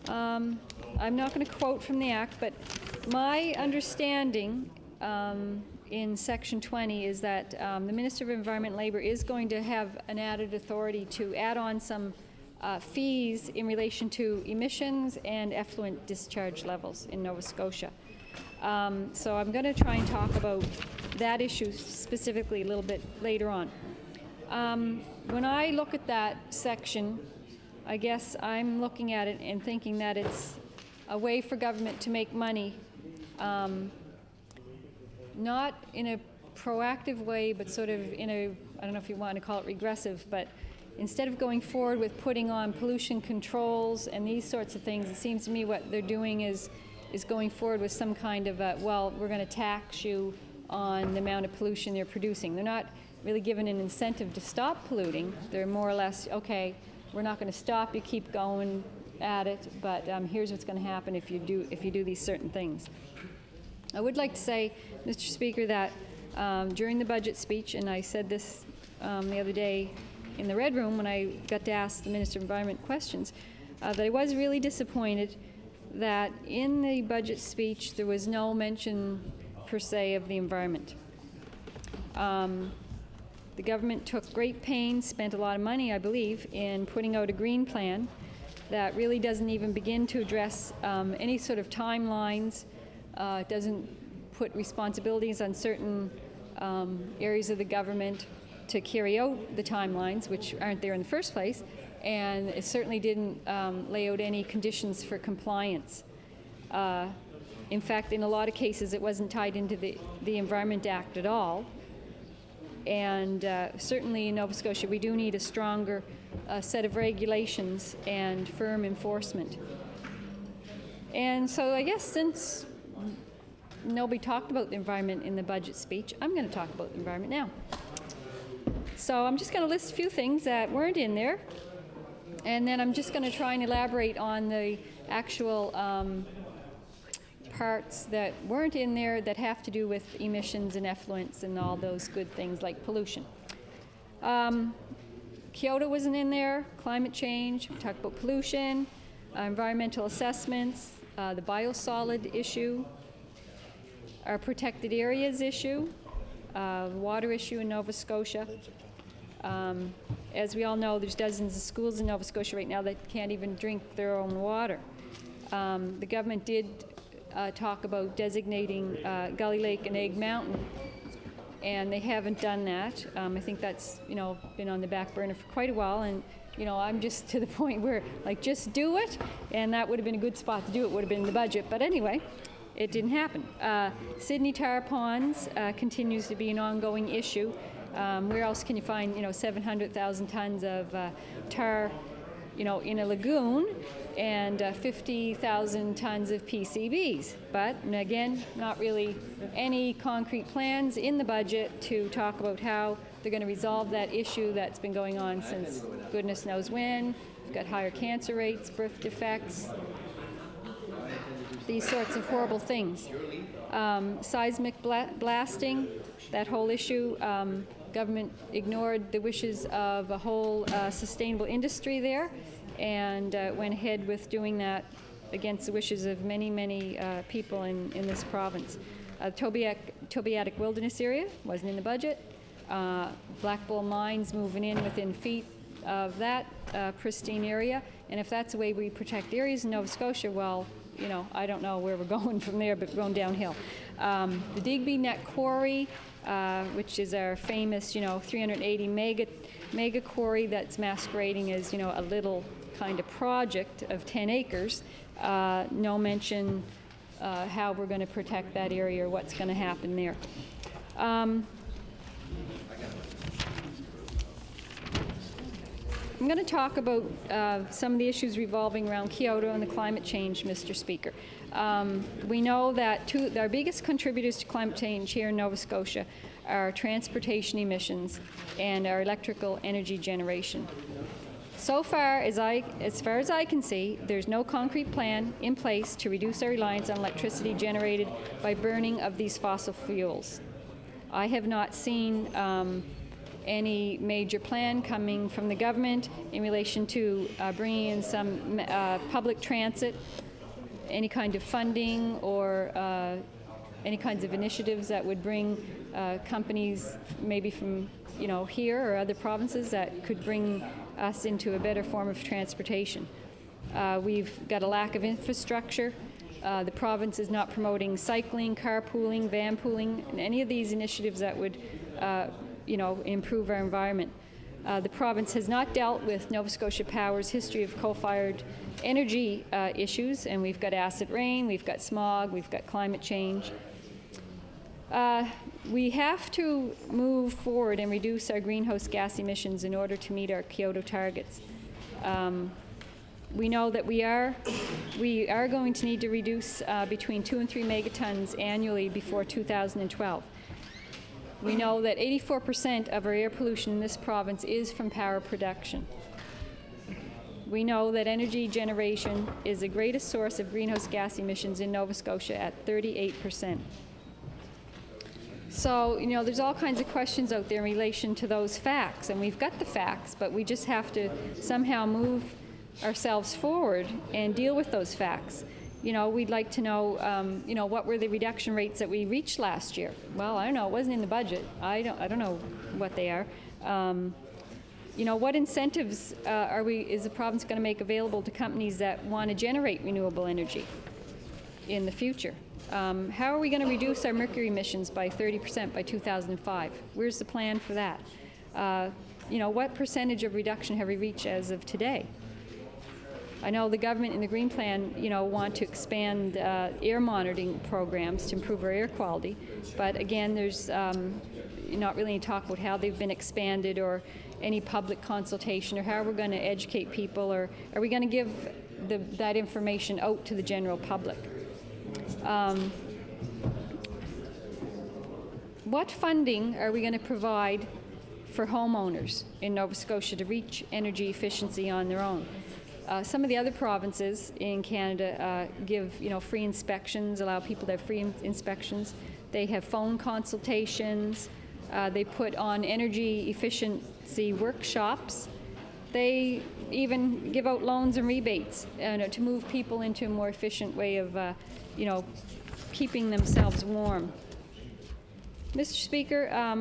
C: I'm not going to quote from the Act, but my understanding in Section 20 is that the Minister of Environment and Labour is going to have an added authority to add on some fees in relation to emissions and effluent discharge levels in Nova Scotia. So I'm going to try and talk about that issue specifically a little bit later on. When I look at that section, I guess I'm looking at it and thinking that it's a way for government to make money, not in a proactive way, but sort of in a, I don't know if you want to call it regressive, but instead of going forward with putting on pollution controls and these sorts of things, it seems to me what they're doing is going forward with some kind of a, well, we're going to tax you on the amount of pollution you're producing. They're not really given an incentive to stop polluting. They're more or less, okay, we're not going to stop you, keep going at it, but here's what's going to happen if you do these certain things. I would like to say, Mr. Speaker, that during the budget speech, and I said this the other day in the Red Room when I got to ask the Minister of Environment questions, that I was really disappointed that in the budget speech there was no mention per se of the environment. The government took great pains, spent a lot of money, I believe, in putting out a green plan that really doesn't even begin to address any sort of timelines. It doesn't put responsibilities on certain areas of the government to carry out the timelines, which aren't there in the first place, and it certainly didn't lay out any conditions for compliance. In fact, in a lot of cases, it wasn't tied into the Environment Act at all. And certainly in Nova Scotia, we do need a stronger set of regulations and firm enforcement. And so I guess since nobody talked about the environment in the budget speech, I'm going to talk about the environment now. So I'm just going to list a few things that weren't in there, and then I'm just going to try and elaborate on the actual parts that weren't in there that have to do with emissions and effluents and all those good things like pollution. Kyoto wasn't in there, climate change, we talked about pollution, environmental assessments, the biosolid issue, our protected areas issue, water issue in Nova Scotia. As we all know, there's dozens of schools in Nova Scotia right now that can't even drink their own water. The government did talk about designating Gully Lake and Egg Mountain, and they haven't done that. I think that's been on the back burner for quite a while, and I'm just to the point where just do it, and that would have been a good spot to do it, would have been in the budget, but anyway, it didn't happen. Sydney Tar Ponds continues to be an ongoing issue. Where else can you find, 700,000 tons of tar, in a lagoon, and 50,000 tons of PCBs? But, and again, not really any concrete plans in the budget to talk about how they're going to resolve that issue that's been going on since goodness knows when. We've got higher cancer rates, birth defects, these sorts of horrible things. Seismic blasting, that whole issue, government ignored the wishes of a whole sustainable industry there and went ahead with doing that against the wishes of many, many people in this province. Tobiatic Wilderness area wasn't in the budget. Black Bull Mines moving in within feet of that pristine area. And if that's the way we protect areas in Nova Scotia, well, I don't know where we're going from there, but we're going downhill. The Digby Neck Quarry, which is our famous, 380 mega quarry that's masquerading as, a little kind of project of 10 acres. No mention how we're going to protect that area or what's going to happen there. I'm going to talk about some of the issues revolving around Kyoto and the climate change, Mr. Speaker. We know that our biggest contributors to climate change here in Nova Scotia are transportation emissions and our electrical energy generation. So far as I can see, there's no concrete plan in place to reduce our reliance on electricity generated by burning of these fossil fuels. I have not seen any major plan coming from the government in relation to bringing in some public transit, any kind of funding or any kinds of initiatives that would bring companies maybe from here or other provinces that could bring us into a better form of transportation. We've got a lack of infrastructure. The province is not promoting cycling, carpooling, vanpooling, and any of these initiatives that would improve our environment. The province has not dealt with Nova Scotia Power's history of coal-fired energy issues, and we've got acid rain, we've got smog, we've got climate change. We have to move forward and reduce our greenhouse gas emissions in order to meet our Kyoto targets. We know that we are going to need to reduce between 2 and 3 megatons annually before 2012. We know that 84% of our air pollution in this province is from power production. We know that energy generation is the greatest source of greenhouse gas emissions in Nova Scotia at 38%. So, there's all kinds of questions out there in relation to those facts, and we've got the facts, but we just have to somehow move ourselves forward and deal with those facts. We'd like to know, what were the reduction rates that we reached last year? Well, I don't know. It wasn't in the budget. I don't know what they are. What incentives is the province going to make available to companies that want to generate renewable energy in the future? How are we going to reduce our mercury emissions by 30% by 2005? Where's the plan for that? What percentage of reduction have we reached as of today? I know the government in the Green Plan, want to expand air monitoring programs to improve our air quality, but again, there's not really any talk about how they've been expanded or any public consultation or how we're going to educate people, or are we going to give that information out to the general public? What funding are we going to provide for homeowners in Nova Scotia to reach energy efficiency on their own? Some of the other provinces in Canada give, free inspections, allow people to have free inspections. They have phone consultations. They put on energy efficiency workshops. They even give out loans and rebates to move people into a more efficient way of, keeping themselves warm. Mr. Speaker,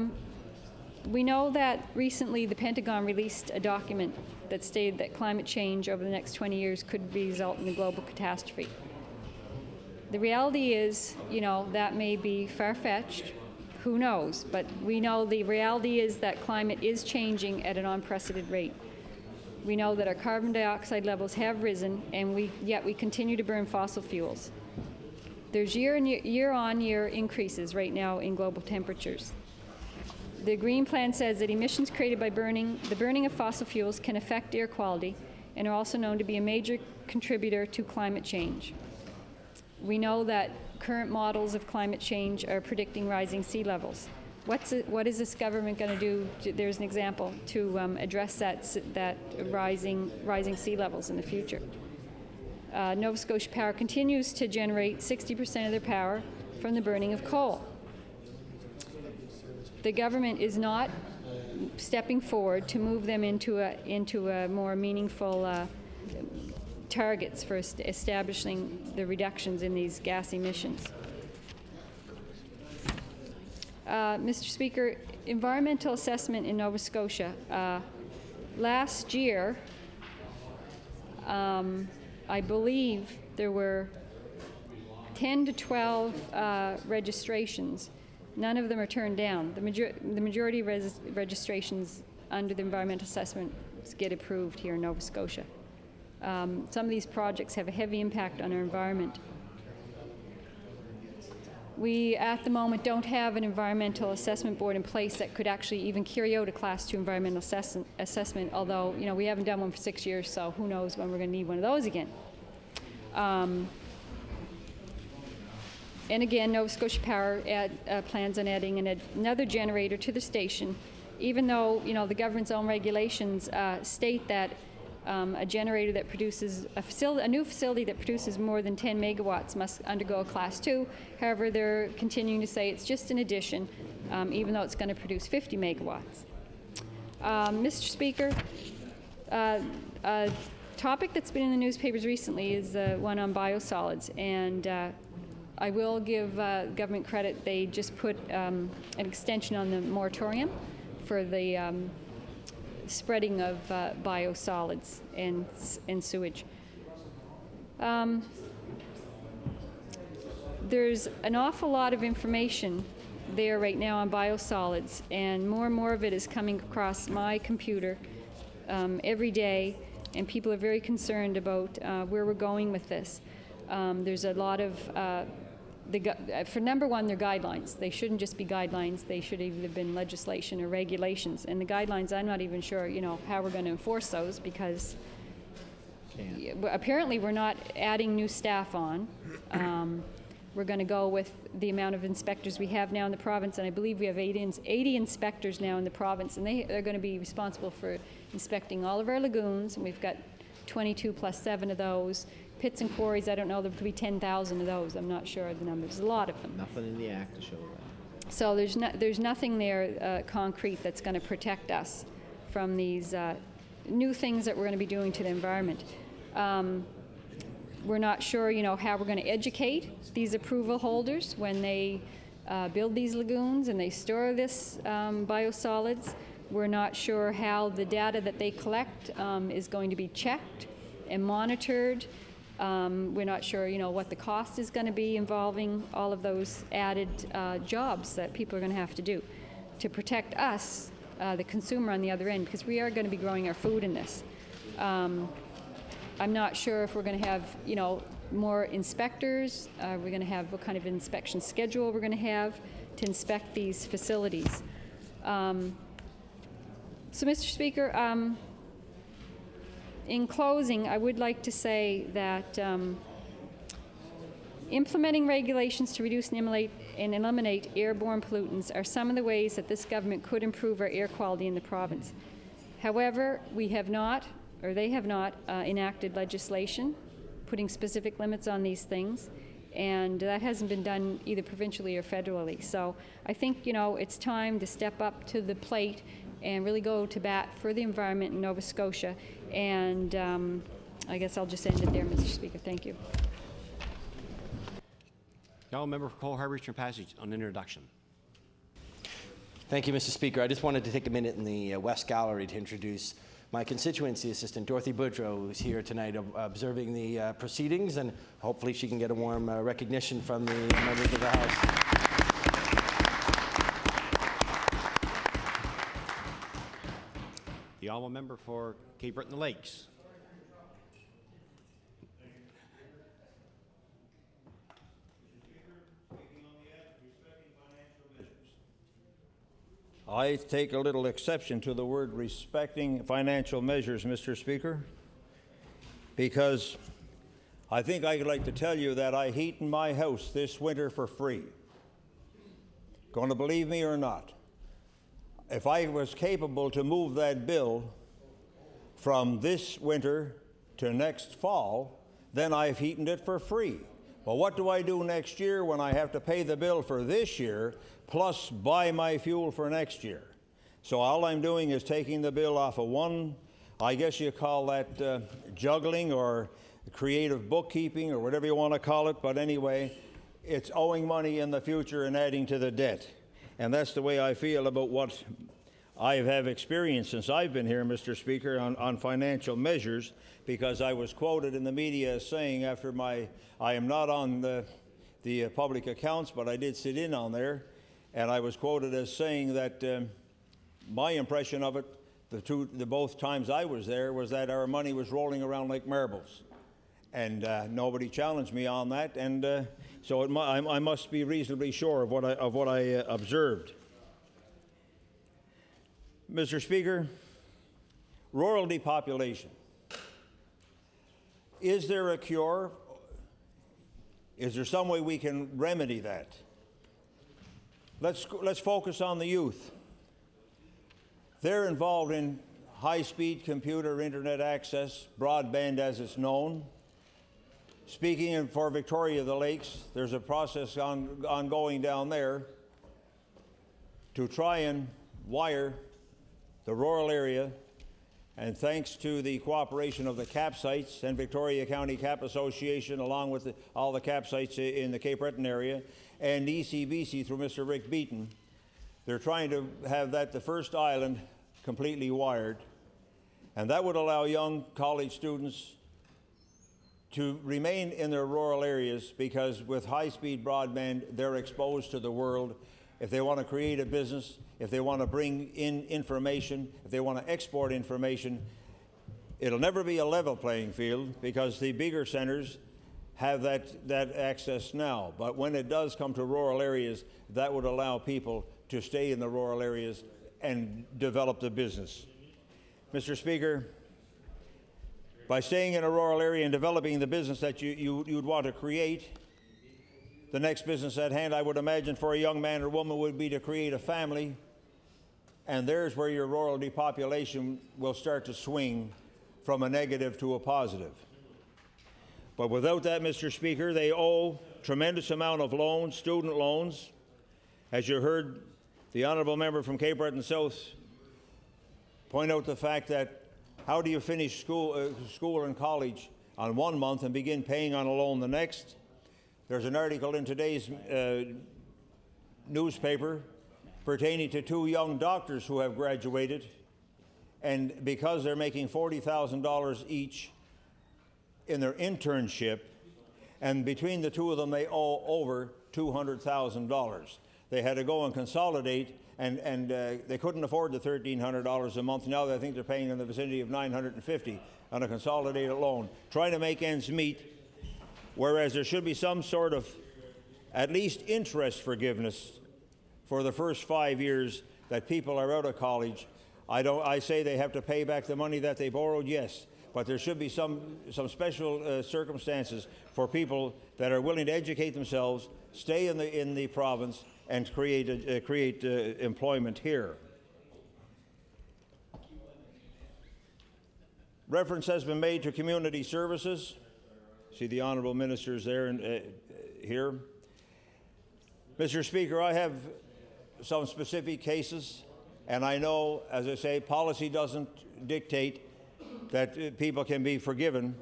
C: we know that recently the Pentagon released a document that stated that climate change over the next 20 years could result in a global catastrophe. The reality is, that may be far-fetched, who knows, but we know the reality is that climate is changing at an unprecedented rate. We know that our carbon dioxide levels have risen, and yet we continue to burn fossil fuels. There's year-on-year increases right now in global temperatures. The Green Plan says that emissions created by the burning of fossil fuels can affect air quality and are also known to be a major contributor to climate change. We know that current models of climate change are predicting rising sea levels. What is this government going to do, there's an example, to address that rising sea levels in the future? Nova Scotia Power continues to generate 60% of their power from the burning of coal. The government is not stepping forward to move them into a more meaningful targets for establishing the reductions in these gas emissions. Mr. Speaker, environmental assessment in Nova Scotia. Last year, I believe there were 10 to 12 registrations. None of them are turned down. The majority of registrations under the environmental assessment get approved here in Nova Scotia. Some of these projects have a heavy impact on our environment. We, at the moment, don't have an environmental assessment board in place that could actually even carry out a Class 2 environmental assessment, although, you know, we haven't done one for 6 years, so who knows when we're going to need one of those again. And again, Nova Scotia Power plans on adding another generator to the station, even though, you know, the government's own regulations state that a generator that produces a new facility that produces more than 10 megawatts must undergo a Class 2. However, they're continuing to say it's just an addition, even though it's going to produce 50 megawatts. Mr. Speaker, a topic that's been in the newspapers recently is the one on biosolids, and I will give government credit. They just put an extension on the moratorium for the spreading of biosolids and sewage. There's an awful lot of information there right now on biosolids, and more of it is coming across my computer every day, and people are very concerned about where we're going with this. There's a lot of for number one, they're guidelines. They shouldn't just be guidelines. They should either have been legislation or regulations. And the guidelines, I'm not even sure, you know, how we're going to enforce those, because apparently we're not adding new staff on. We're going to go with the amount of inspectors we have now in the province, and I believe we have 80 inspectors now in the province, and they're going to be responsible for inspecting all of our lagoons, and we've got 22 plus 7 of those. Pits and quarries, I don't know, there could be 10,000 of those. I'm not sure of the numbers. There's a lot of them.
B: Nothing in the act to show that.
C: So there's nothing there concrete that's going to protect us from these new things that we're going to be doing to the environment. We're not sure, you know, how we're going to educate these approval holders when they build these lagoons and they store this biosolids. We're not sure how the data that they collect is going to be checked and monitored. We're not sure, you know, what the cost is going to be involving all of those added jobs that people are going to have to do to protect us, the consumer on the other end, because we are going to be growing our food in this. I'm not sure if we're going to have, you know, more inspectors. We're going to have what kind of inspection schedule we're going to have to inspect these facilities. So, Mr. Speaker, in closing, I would like to say that implementing regulations to reduce and eliminate airborne pollutants are some of the ways that this government could improve our air quality in the province. However, we have not, or they have not, enacted legislation putting specific limits on these things, and that hasn't been done either provincially or federally. So I think, you know, it's time to step up to the plate and really go to bat for the environment in Nova Scotia. And I guess I'll just end it there, Mr. Speaker. Thank you.
B: Now, member for Cole Harbour Eastern Passage on introduction.
D: Thank you, Mr. Speaker. I just wanted to take a minute in the West Gallery to introduce my constituency assistant, Dorothy Boudreau, who's here tonight observing the proceedings, and hopefully she can get a warm recognition from the members of the House.
B: The honourable member for Cape Breton Lakes.
E: I take a little exception to the word respecting financial measures, Mr. Speaker, because I think I'd like to tell you that I heat in my house this winter for free. Going to believe me or not? If I was capable to move that bill from this winter to next fall, then I've heated it for free. But what do I do next year when I have to pay the bill for this year plus buy my fuel for next year? So all I'm doing is taking the bill off of one, I guess you call that juggling or creative bookkeeping or whatever you want to call it, but anyway, it's owing money in the future and adding to the debt. And that's the way I feel about what I have experienced since I've been here, Mr. Speaker, on financial measures, because I was quoted in the media as saying after I am not on the public accounts, but I did sit in on there, and I was quoted as saying that my impression of it, the both times I was there, was that our money was rolling around like marbles. And nobody challenged me on that, and so I must be reasonably sure of what I observed. Mr. Speaker, rural depopulation. Is there a cure? Is there some way we can remedy that? Let's focus on the youth. They're involved in high-speed computer internet access, broadband as it's known. Speaking for Victoria, the Lakes, there's a process ongoing down there to try and wire the rural area, and thanks to the cooperation of the CAP sites and Victoria County CAP Association, along with all the CAP sites in the Cape Breton area, and ECBC through Mr. Rick Beaton, they're trying to have that the first island completely wired, and that would allow young college students to remain in their rural areas, because with high-speed broadband, they're exposed to the world. If they want to create a business, if they want to bring in information, if they want to export information, it'll never be a level playing field, because the bigger centers have that access now. But when it does come to rural areas, that would allow people to stay in the rural areas and develop the business. Mr. Speaker, by staying in a rural area and developing the business that you'd want to create, the next business at hand, I would imagine, for a young man or woman would be to create a family, and there's where your rural depopulation will start to swing from a negative to a positive. But without that, Mr. Speaker, they owe tremendous amount of loans, student loans. As you heard the honourable member from Cape Breton South point out the fact that how do you finish school and college on 1 month and begin paying on a loan the next? There's an article in today's newspaper pertaining to 2 young doctors who have graduated, and because they're making $40,000 each in their internship, and between the 2 of them they owe over $200,000. They had to go and consolidate, and they couldn't afford the $1,300 a month. Now I think they're paying in the vicinity of $950 on a consolidated loan, trying to make ends meet, whereas there should be some sort of at least interest forgiveness for the first 5 years that people are out of college. I say they have to pay back the money that they borrowed, yes, but there should be some special circumstances for people that are willing to educate themselves, stay in the province, and create employment here. Reference has been made to community services. See the honourable ministers there here. Mr. Speaker, I have some specific cases, and I know, as I say, policy doesn't dictate that people can be forgiven.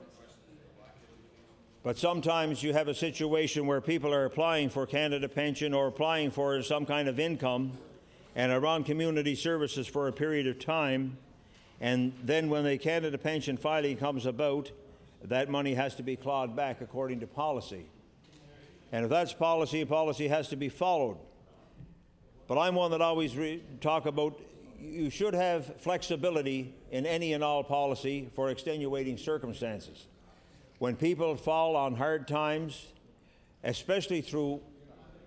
E: But sometimes you have a situation where people are applying for Canada Pension or applying for some kind of income and are on community services for a period of time, and then when the Canada Pension filing comes about, that money has to be clawed back according to policy. And if that's policy, policy has to be followed. But I'm one that always talk about you should have flexibility in any and all policy for extenuating circumstances. When people fall on hard times, especially through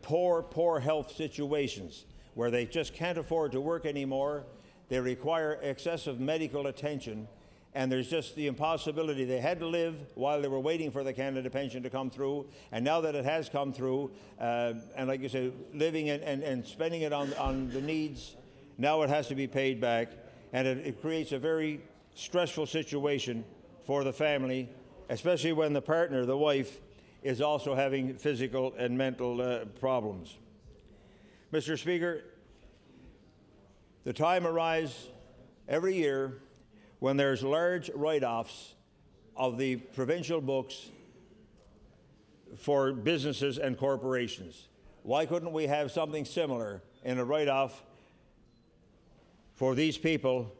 E: poor health situations, where they just can't afford to work anymore. They require excessive medical attention, and there's just the impossibility. They had to live while they were waiting for the Canada pension to come through, and now that it has come through, and like you said, living and spending it on the needs, now it has to be paid back, and it creates a very stressful situation for the family, especially when the partner, the wife, is also having physical and mental problems. Mr. Speaker, the time arrives every year when there's large write-offs of the provincial books for businesses and corporations. Why couldn't we have something similar in a write-off for these people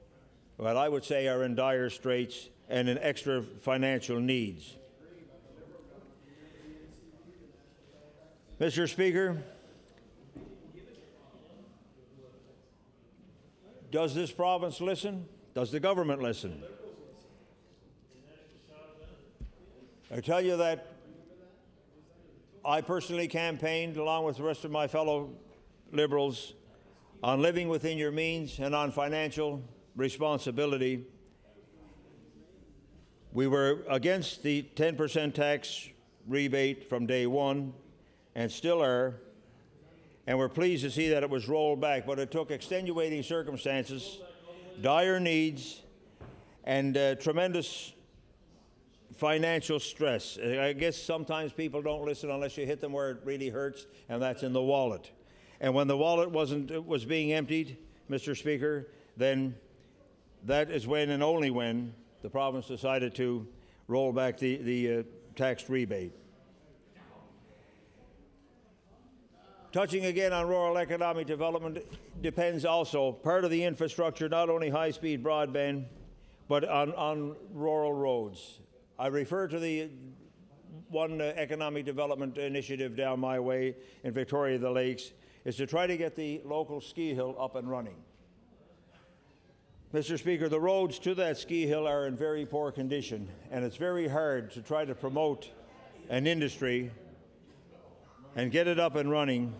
E: that I would say are in dire straits and in extra financial needs? Mr. Speaker, does this province listen? Does the government listen? I tell you that I personally campaigned, along with the rest of my fellow Liberals, on living within your means and on financial responsibility. We were against the 10% tax rebate from day one, and still are, and we're pleased to see that it was rolled back, but it took extenuating circumstances, dire needs, and tremendous financial stress. I guess sometimes people don't listen unless you hit them where it really hurts, and that's in the wallet. And when the wallet was being emptied, Mr. Speaker, then that is when and only when the province decided to roll back the tax rebate. Touching again on rural economic development depends also, part of the infrastructure, not only high-speed broadband, but on rural roads. I refer to the one economic development initiative down my way in Victoria the Lakes, is to try to get the local ski hill up and running. Mr. Speaker, the roads to that ski hill are in very poor condition, and it's very hard to try to promote an industry and get it up and running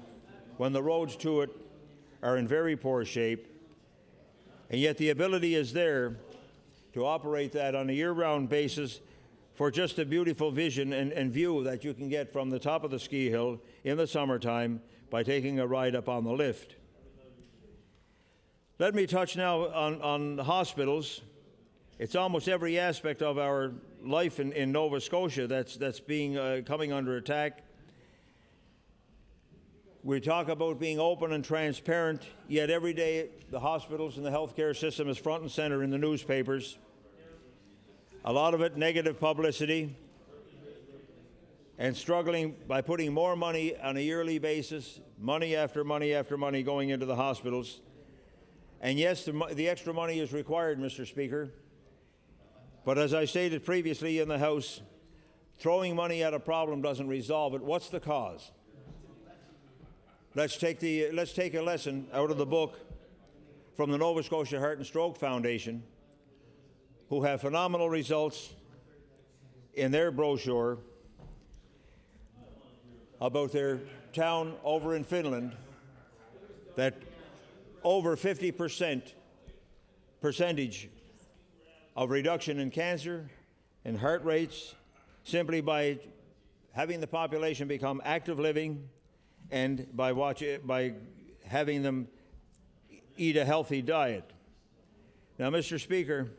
E: when the roads to it are in very poor shape, and yet the ability is there to operate that on a year-round basis for just a beautiful vision and view that you can get from the top of the ski hill in the summertime by taking a ride up on the lift. Let me touch now on hospitals. It's almost every aspect of our life in Nova Scotia that's being coming under attack. We talk about being open and transparent, yet every day the hospitals and the healthcare system is front and center in the newspapers. A lot of it negative publicity, and struggling by putting more money on a yearly basis, money after money after money going into the hospitals. And yes, the extra money is required, Mr. Speaker. But as I stated previously in the House, throwing money at a problem doesn't resolve it. What's the cause? Let's take a lesson out of the book from the Nova Scotia Heart and Stroke Foundation, who have phenomenal results in their brochure about their town over in Finland, that over 50% percentage of reduction in cancer and heart rates simply by having the population become active living and by having them eat a healthy diet. Now, Mr. Speaker,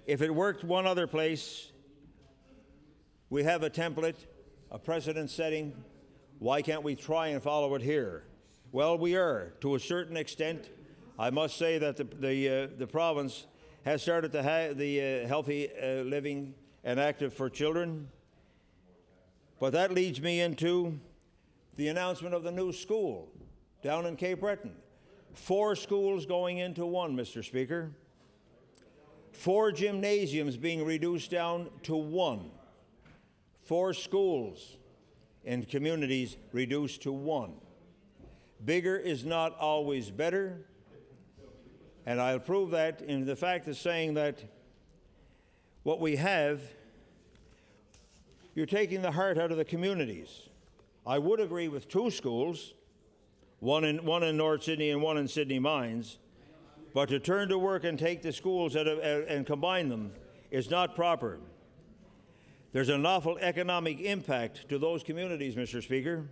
E: if it worked one other place, we have a template, a precedent setting. Why can't we try and follow it here? Well, we are, to a certain extent. I must say that the province has started to have the healthy living and active for children. But that leads me into the announcement of the new school down in Cape Breton. 4 schools going into 1, Mr. Speaker. 4 gymnasiums being reduced down to 1. 4 schools in communities reduced to 1. Bigger is not always better, and I'll prove that in the fact of saying that what we have, you're taking the heart out of the communities. I would agree with 2 schools, one in North Sydney and one in Sydney Mines. But to turn to work and take the schools and combine them is not proper. There's an awful economic impact to those communities, Mr. Speaker.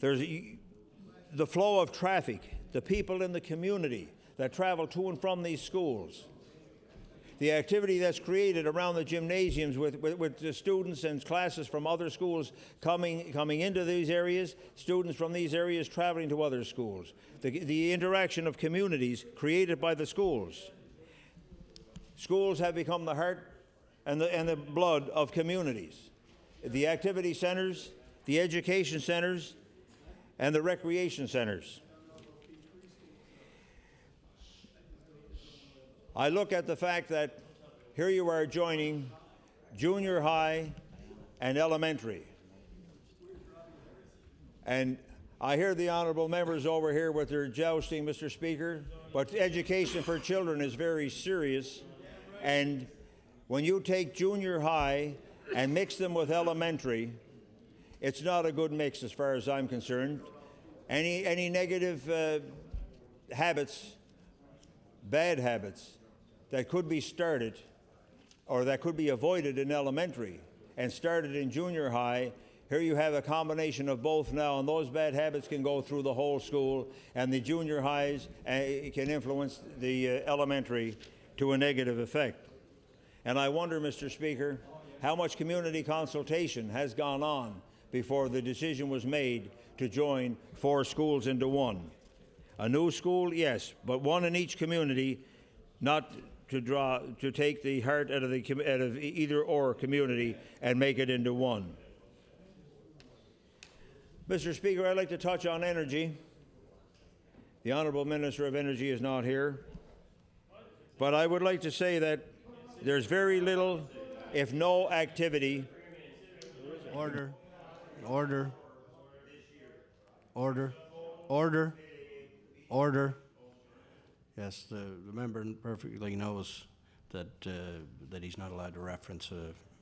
E: There's the flow of traffic, the people in the community that travel to and from these schools, the activity that's created around the gymnasiums with the students and classes from other schools coming into these areas, students from these areas traveling to other schools, the interaction of communities created by the schools. Schools have become the heart and the blood of communities. The activity centers, the education centers, and the recreation centers. I look at the fact that here you are joining junior high and elementary. And I hear the honourable members over here with their jousting, Mr. Speaker, but education for children is very serious. And when you take junior high and mix them with elementary, it's not a good mix as far as I'm concerned. Any negative habits, bad habits, that could be started or that could be avoided in elementary and started in junior high, here you have a combination of both now, and those bad habits can go through the whole school, and the junior highs can influence the elementary to a negative effect. And I wonder, Mr. Speaker, how much community consultation has gone on before the decision was made to join 4 schools into one. A new school, yes, but one in each community, not to take the heart out of either or community and make it into one. Mr. Speaker, I'd like to touch on energy. The Honourable Minister of Energy is not here, but I would like to say that there's very little, if no activity.
B: Order. Order. Order. Order. Order. Yes, the member perfectly knows that that he's not allowed to reference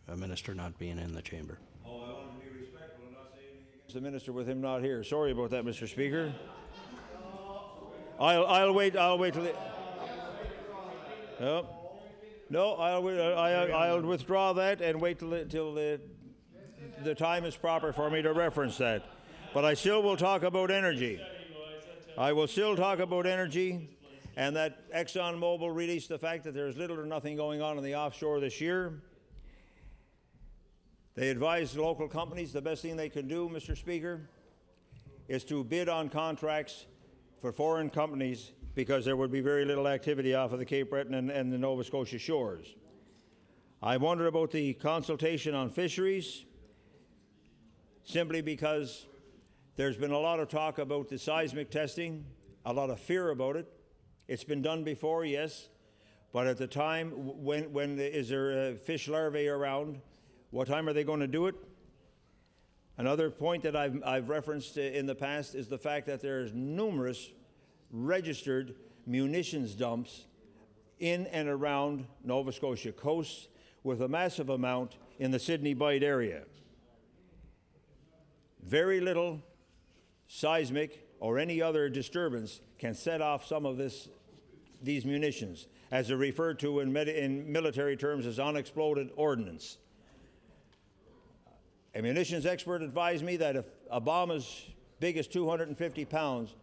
B: a minister not being in the chamber.
E: Oh, I want to be respectful and not say anything against the minister with him not here. Sorry about that, Mr. Speaker. I'll wait till the... No, I'll withdraw that and wait till the time is proper for me to reference that. But I still will talk about energy. I will still talk about energy, and that ExxonMobil released the fact that there's little or nothing going on in the offshore this year. They advised local companies the best thing they can do, Mr. Speaker, is to bid on contracts for foreign companies because there would be very little activity off of the Cape Breton and the Nova Scotia shores. I wonder about the consultation on fisheries, simply because there's been a lot of talk about the seismic testing, a lot of fear about it. It's been done before, yes, but at the time, when is there fish larvae around? What time are they going to do it? Another point that I've referenced in the past is the fact that there's numerous registered munitions dumps in and around Nova Scotia coast, with a massive amount in the Sydney Bight area. Very little seismic or any other disturbance can set off some of these munitions, as they're referred to in military terms as unexploded ordnance. A munitions expert advised me that if a bomb as big as 250 pounds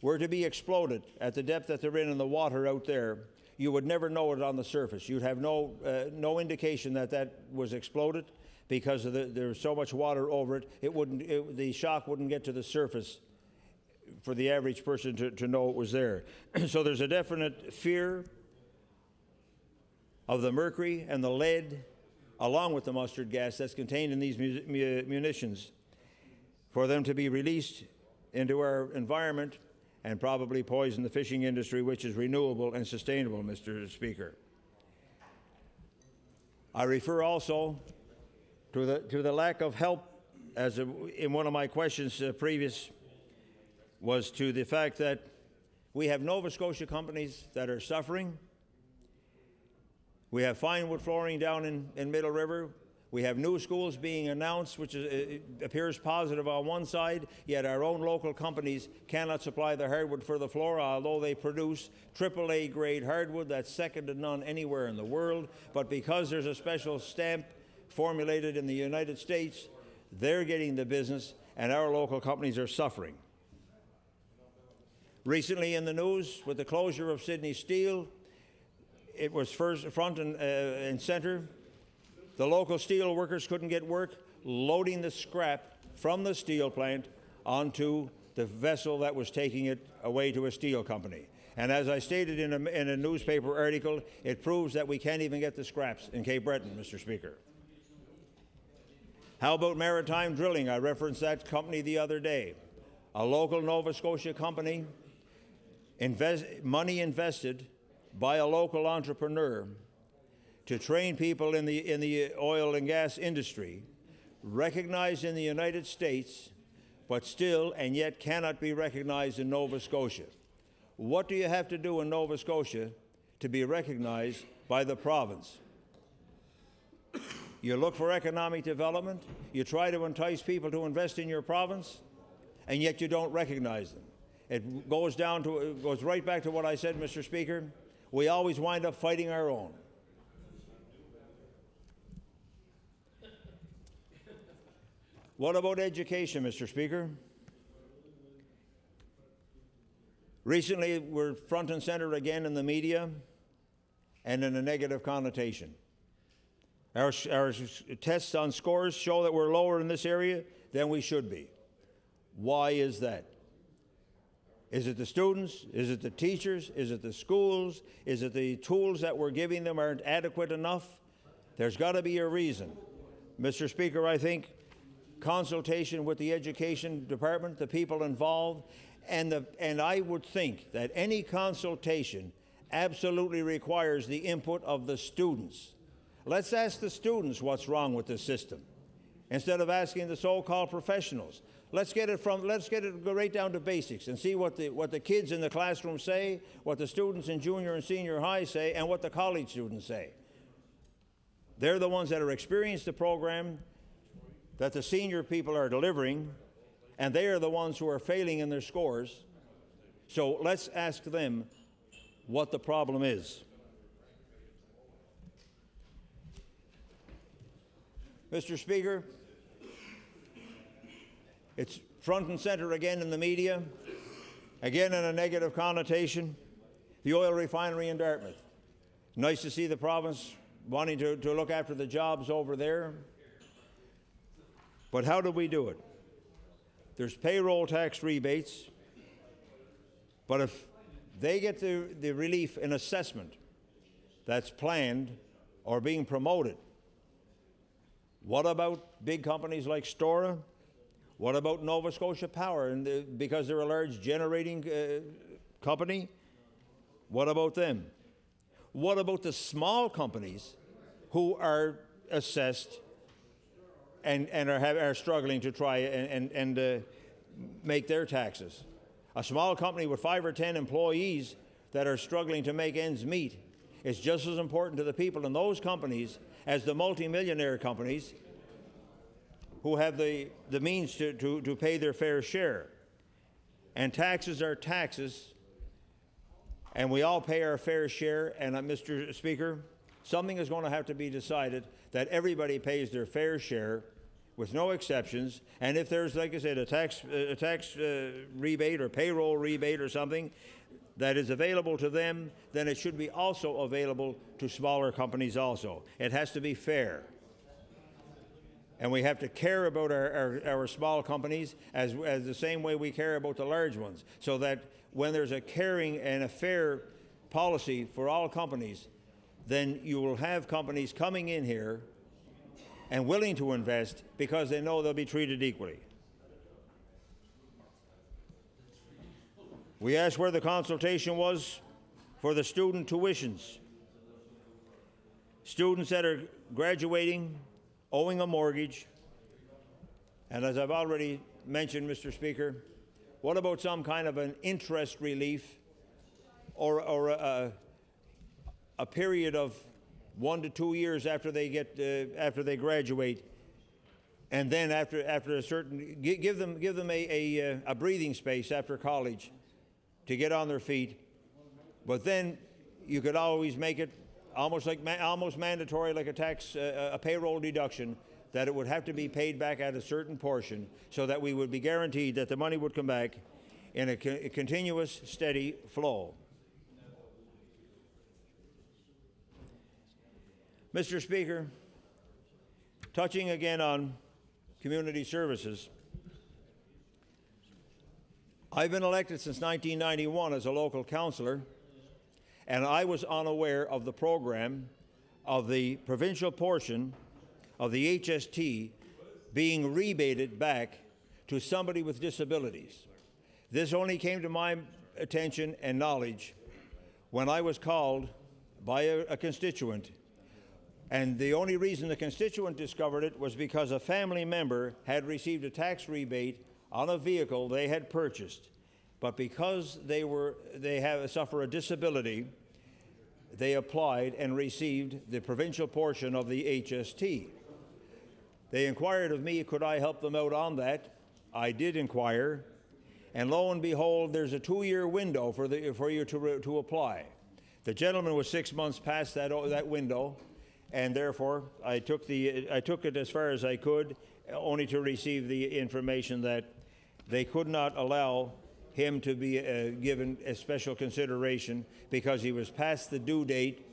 E: were to be exploded at the depth that they're in the water out there, you would never know it on the surface. You'd have no indication that was exploded, because there's so much water over it. The shock wouldn't get to the surface for the average person to know it was there. So there's a definite fear of the mercury and the lead, along with the mustard gas that's contained in these munitions, for them to be released into our environment and probably poison the fishing industry, which is renewable and sustainable, Mr. Speaker. I refer also to the lack of help, as in one of my questions previous, was to the fact that we have Nova Scotia companies that are suffering. We have fine wood flooring down in Middle River. We have new schools being announced, which appears positive on one side, yet our own local companies cannot supply the hardwood for the floor, although they produce AAA grade hardwood that's second to none anywhere in the world. But because there's a special stamp formulated in the United States, they're getting the business, and our local companies are suffering. Recently in the news, with the closure of Sydney Steel, it was front and center. The local steel workers couldn't get work loading the scrap from the steel plant onto the vessel that was taking it away to a steel company. And as I stated in a newspaper article, it proves that we can't even get the scraps in Cape Breton, Mr. Speaker. How about maritime drilling? I referenced that company the other day. A local Nova Scotia company, money invested by a local entrepreneur to train people in the oil and gas industry, recognized in the United States, but still and yet cannot be recognized in Nova Scotia. What do you have to do in Nova Scotia to be recognized by the province? You look for economic development, you try to entice people to invest in your province, and yet you don't recognize them. It goes right back to what I said, Mr. Speaker. We always wind up fighting our own. What about education, Mr. Speaker? Recently, we're front and center again in the media and in a negative connotation. Our tests on scores show that we're lower in this area than we should be. Why is that? Is it the students? Is it the teachers? Is it the schools? Is it the tools that we're giving them aren't adequate enough? There's got to be a reason. Mr. Speaker, I think consultation with the education department, the people involved, and I would think that any consultation absolutely requires the input of the students. Let's ask the students what's wrong with the system, instead of asking the so-called professionals. Let's get it go right down to basics and see what the kids in the classroom say, what the students in junior and senior high say, and what the college students say. They're the ones that are experienced the program that the senior people are delivering, and they are the ones who are failing in their scores. So let's ask them what the problem is. Mr. Speaker, it's front and center again in the media, again in a negative connotation. The oil refinery in Dartmouth. Nice to see the province wanting to look after the jobs over there. But how do we do it? There's payroll tax rebates, but if they get the relief in assessment that's planned or being promoted, what about big companies like Stora? What about Nova Scotia Power, because they're a large generating company? What about them? What about the small companies who are assessed and are struggling to try and make their taxes? A small company with 5 or 10 employees that are struggling to make ends meet is just as important to the people in those companies as the multimillionaire companies who have the means to pay their fair share. And taxes are taxes, and we all pay our fair share. And Mr. Speaker, something is going to have to be decided that everybody pays their fair share with no exceptions. And if there's, like I said, a tax rebate or payroll rebate or something that is available to them, then it should be also available to smaller companies also. It has to be fair. And we have to care about our small companies as the same way we care about the large ones, so that when there's a caring and a fair policy for all companies, then you will have companies coming in here and willing to invest because they know they'll be treated equally. We asked where the consultation was for the student tuitions. Students that are graduating, owing a mortgage, and as I've already mentioned, Mr. Speaker, what about some kind of an interest relief or a period of 1 to 2 years after they graduate, and then after a certain give them a breathing space after college to get on their feet. But then you could always make it almost mandatory, like a tax, a payroll deduction, that it would have to be paid back at a certain portion, so that we would be guaranteed that the money would come back in a continuous, steady flow. Mr. Speaker, touching again on community services, I've been elected since 1991 as a local councillor, and I was unaware of the program of the provincial portion of the HST being rebated back to somebody with disabilities. This only came to my attention and knowledge when I was called by a constituent, and the only reason the constituent discovered it was because a family member had received a tax rebate on a vehicle they had purchased, but because they suffer a disability, they applied and received the provincial portion of the HST. They inquired of me, could I help them out on that? I did inquire, and lo and behold, there's a 2-year window for you to apply. The gentleman was 6 months past that window, and therefore I took it as far as I could, only to receive the information that they could not allow him to be given a special consideration because he was past the due date,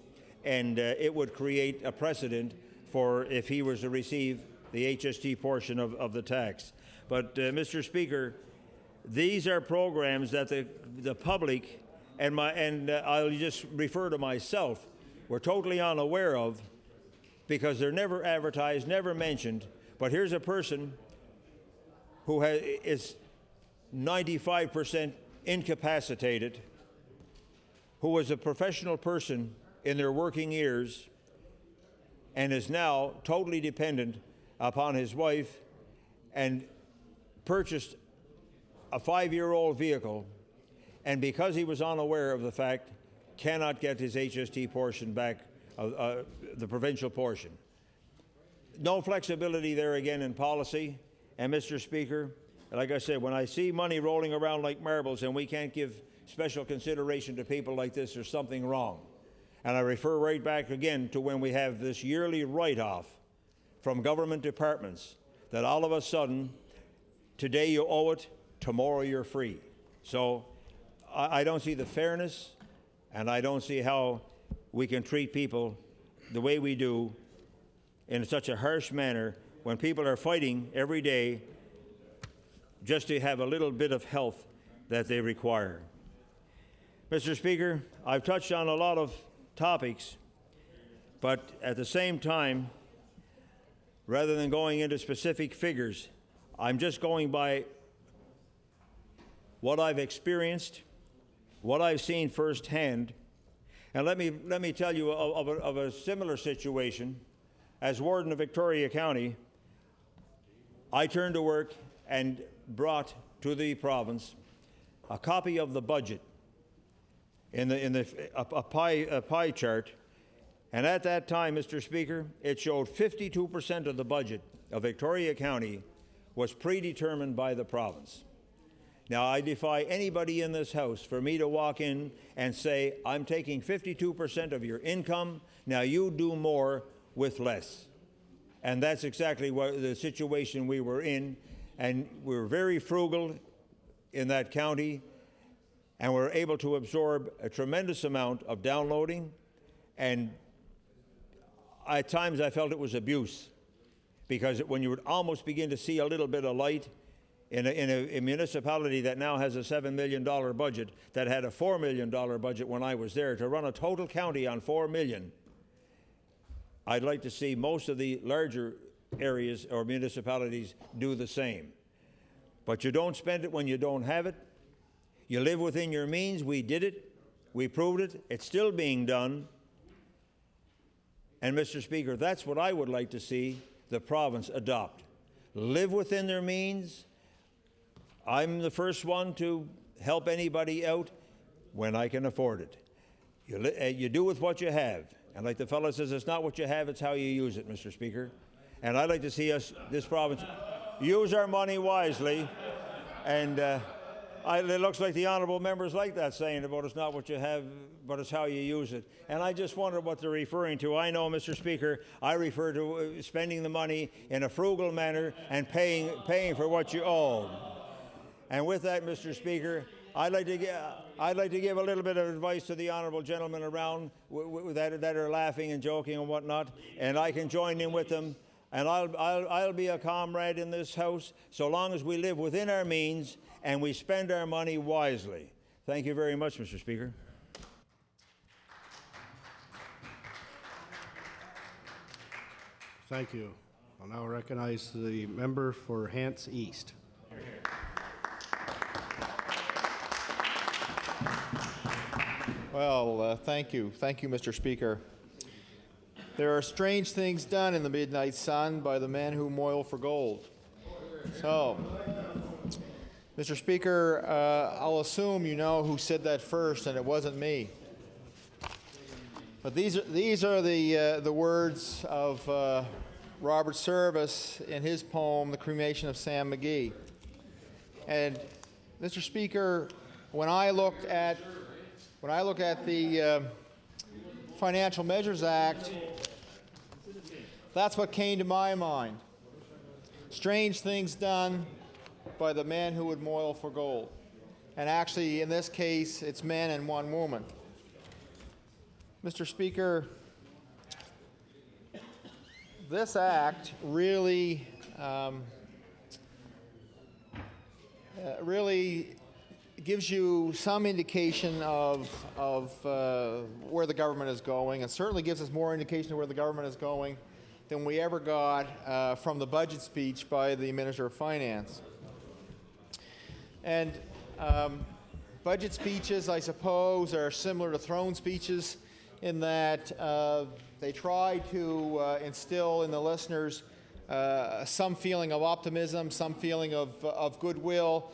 E: and it would create a precedent for if he was to receive the HST portion of the tax. But Mr. Speaker, these are programs that the public and I'll just refer to myself, were totally unaware of, because they're never advertised, never mentioned. But here's a person who is 95% incapacitated, who was a professional person in their working years and is now totally dependent upon his wife, and purchased a 5-year-old vehicle, and because he was unaware of the fact, cannot get his HST portion back, the provincial portion. No flexibility there again in policy. And Mr. Speaker, like I said, when I see money rolling around like marbles and we can't give special consideration to people like this, there's something wrong. And I refer right back again to when we have this yearly write-off from government departments, that all of a sudden, today you owe it, tomorrow you're free. So I don't see the fairness, and I don't see how we can treat people the way we do in such a harsh manner when people are fighting every day just to have a little bit of health that they require. Mr. Speaker, I've touched on a lot of topics, but at the same time, rather than going into specific figures, I'm just going by what I've experienced, what I've seen firsthand. And let me tell you of a similar situation. As warden of Victoria County, I turned to work and brought to the province a copy of the budget in a pie chart. And at that time, Mr. Speaker, it showed 52% of the budget of Victoria County was predetermined by the province. Now, I defy anybody in this House for me to walk in and say, I'm taking 52% of your income, now you do more with less. And that's exactly what the situation we were in. And we were very frugal in that county, and we were able to absorb a tremendous amount of downloading. And at times I felt it was abuse, because when you would almost begin to see a little bit of light in a municipality that now has a $7 million budget, that had a $4 million budget when I was there, to run a total county on $4 million. I'd like to see most of the larger areas or municipalities do the same. But you don't spend it when you don't have it. You live within your means. We did it. We proved it. It's still being done. And Mr. Speaker, that's what I would like to see the province adopt. Live within their means. I'm the first one to help anybody out when I can afford it. You do with what you have. And like the fellow says, it's not what you have, it's how you use it, Mr. Speaker. And I'd like to see us, this province, use our money wisely. And it looks like the honourable members like that saying about it's not what you have, but it's how you use it. And I just wonder what they're referring to. I know, Mr. Speaker, I refer to spending the money in a frugal manner and paying for what you owe. And with that, Mr. Speaker, I'd like to give a little bit of advice to the honourable gentlemen around that are laughing and joking and whatnot, and I can join in with them. And I'll be a comrade in this House so long as we live within our means and we spend our money wisely. Thank you very much, Mr. Speaker.
B: Thank you. I'll now recognize the member for Hants East.
F: Well, thank you. Thank you, Mr. Speaker. There are strange things done in the midnight sun by the men who moil for gold. So, Mr. Speaker, I'll assume you know who said that first, and it wasn't me. But these are the words of Robert Service in his poem, The Cremation of Sam McGee. And, Mr. Speaker, when I look at the Financial Measures Act, that's what came to my mind. Strange things done by the men who would moil for gold. And actually, in this case, it's men and one woman. Mr. Speaker, this act really gives you some indication of where the government is going, and certainly gives us more indication of where the government is going than we ever got from the budget speech by the Minister of Finance. And budget speeches, I suppose, are similar to throne speeches in that they try to instill in the listeners some feeling of optimism, some feeling of goodwill,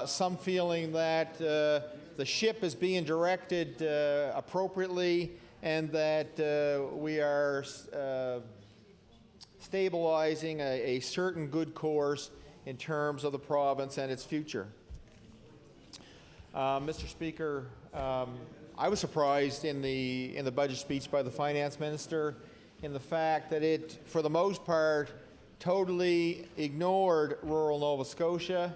F: some feeling that the ship is being directed appropriately and that we are stabilizing a certain good course in terms of the province and its future. Mr. Speaker, I was surprised in the budget speech by the finance minister in the fact that it, for the most part, totally ignored rural Nova Scotia,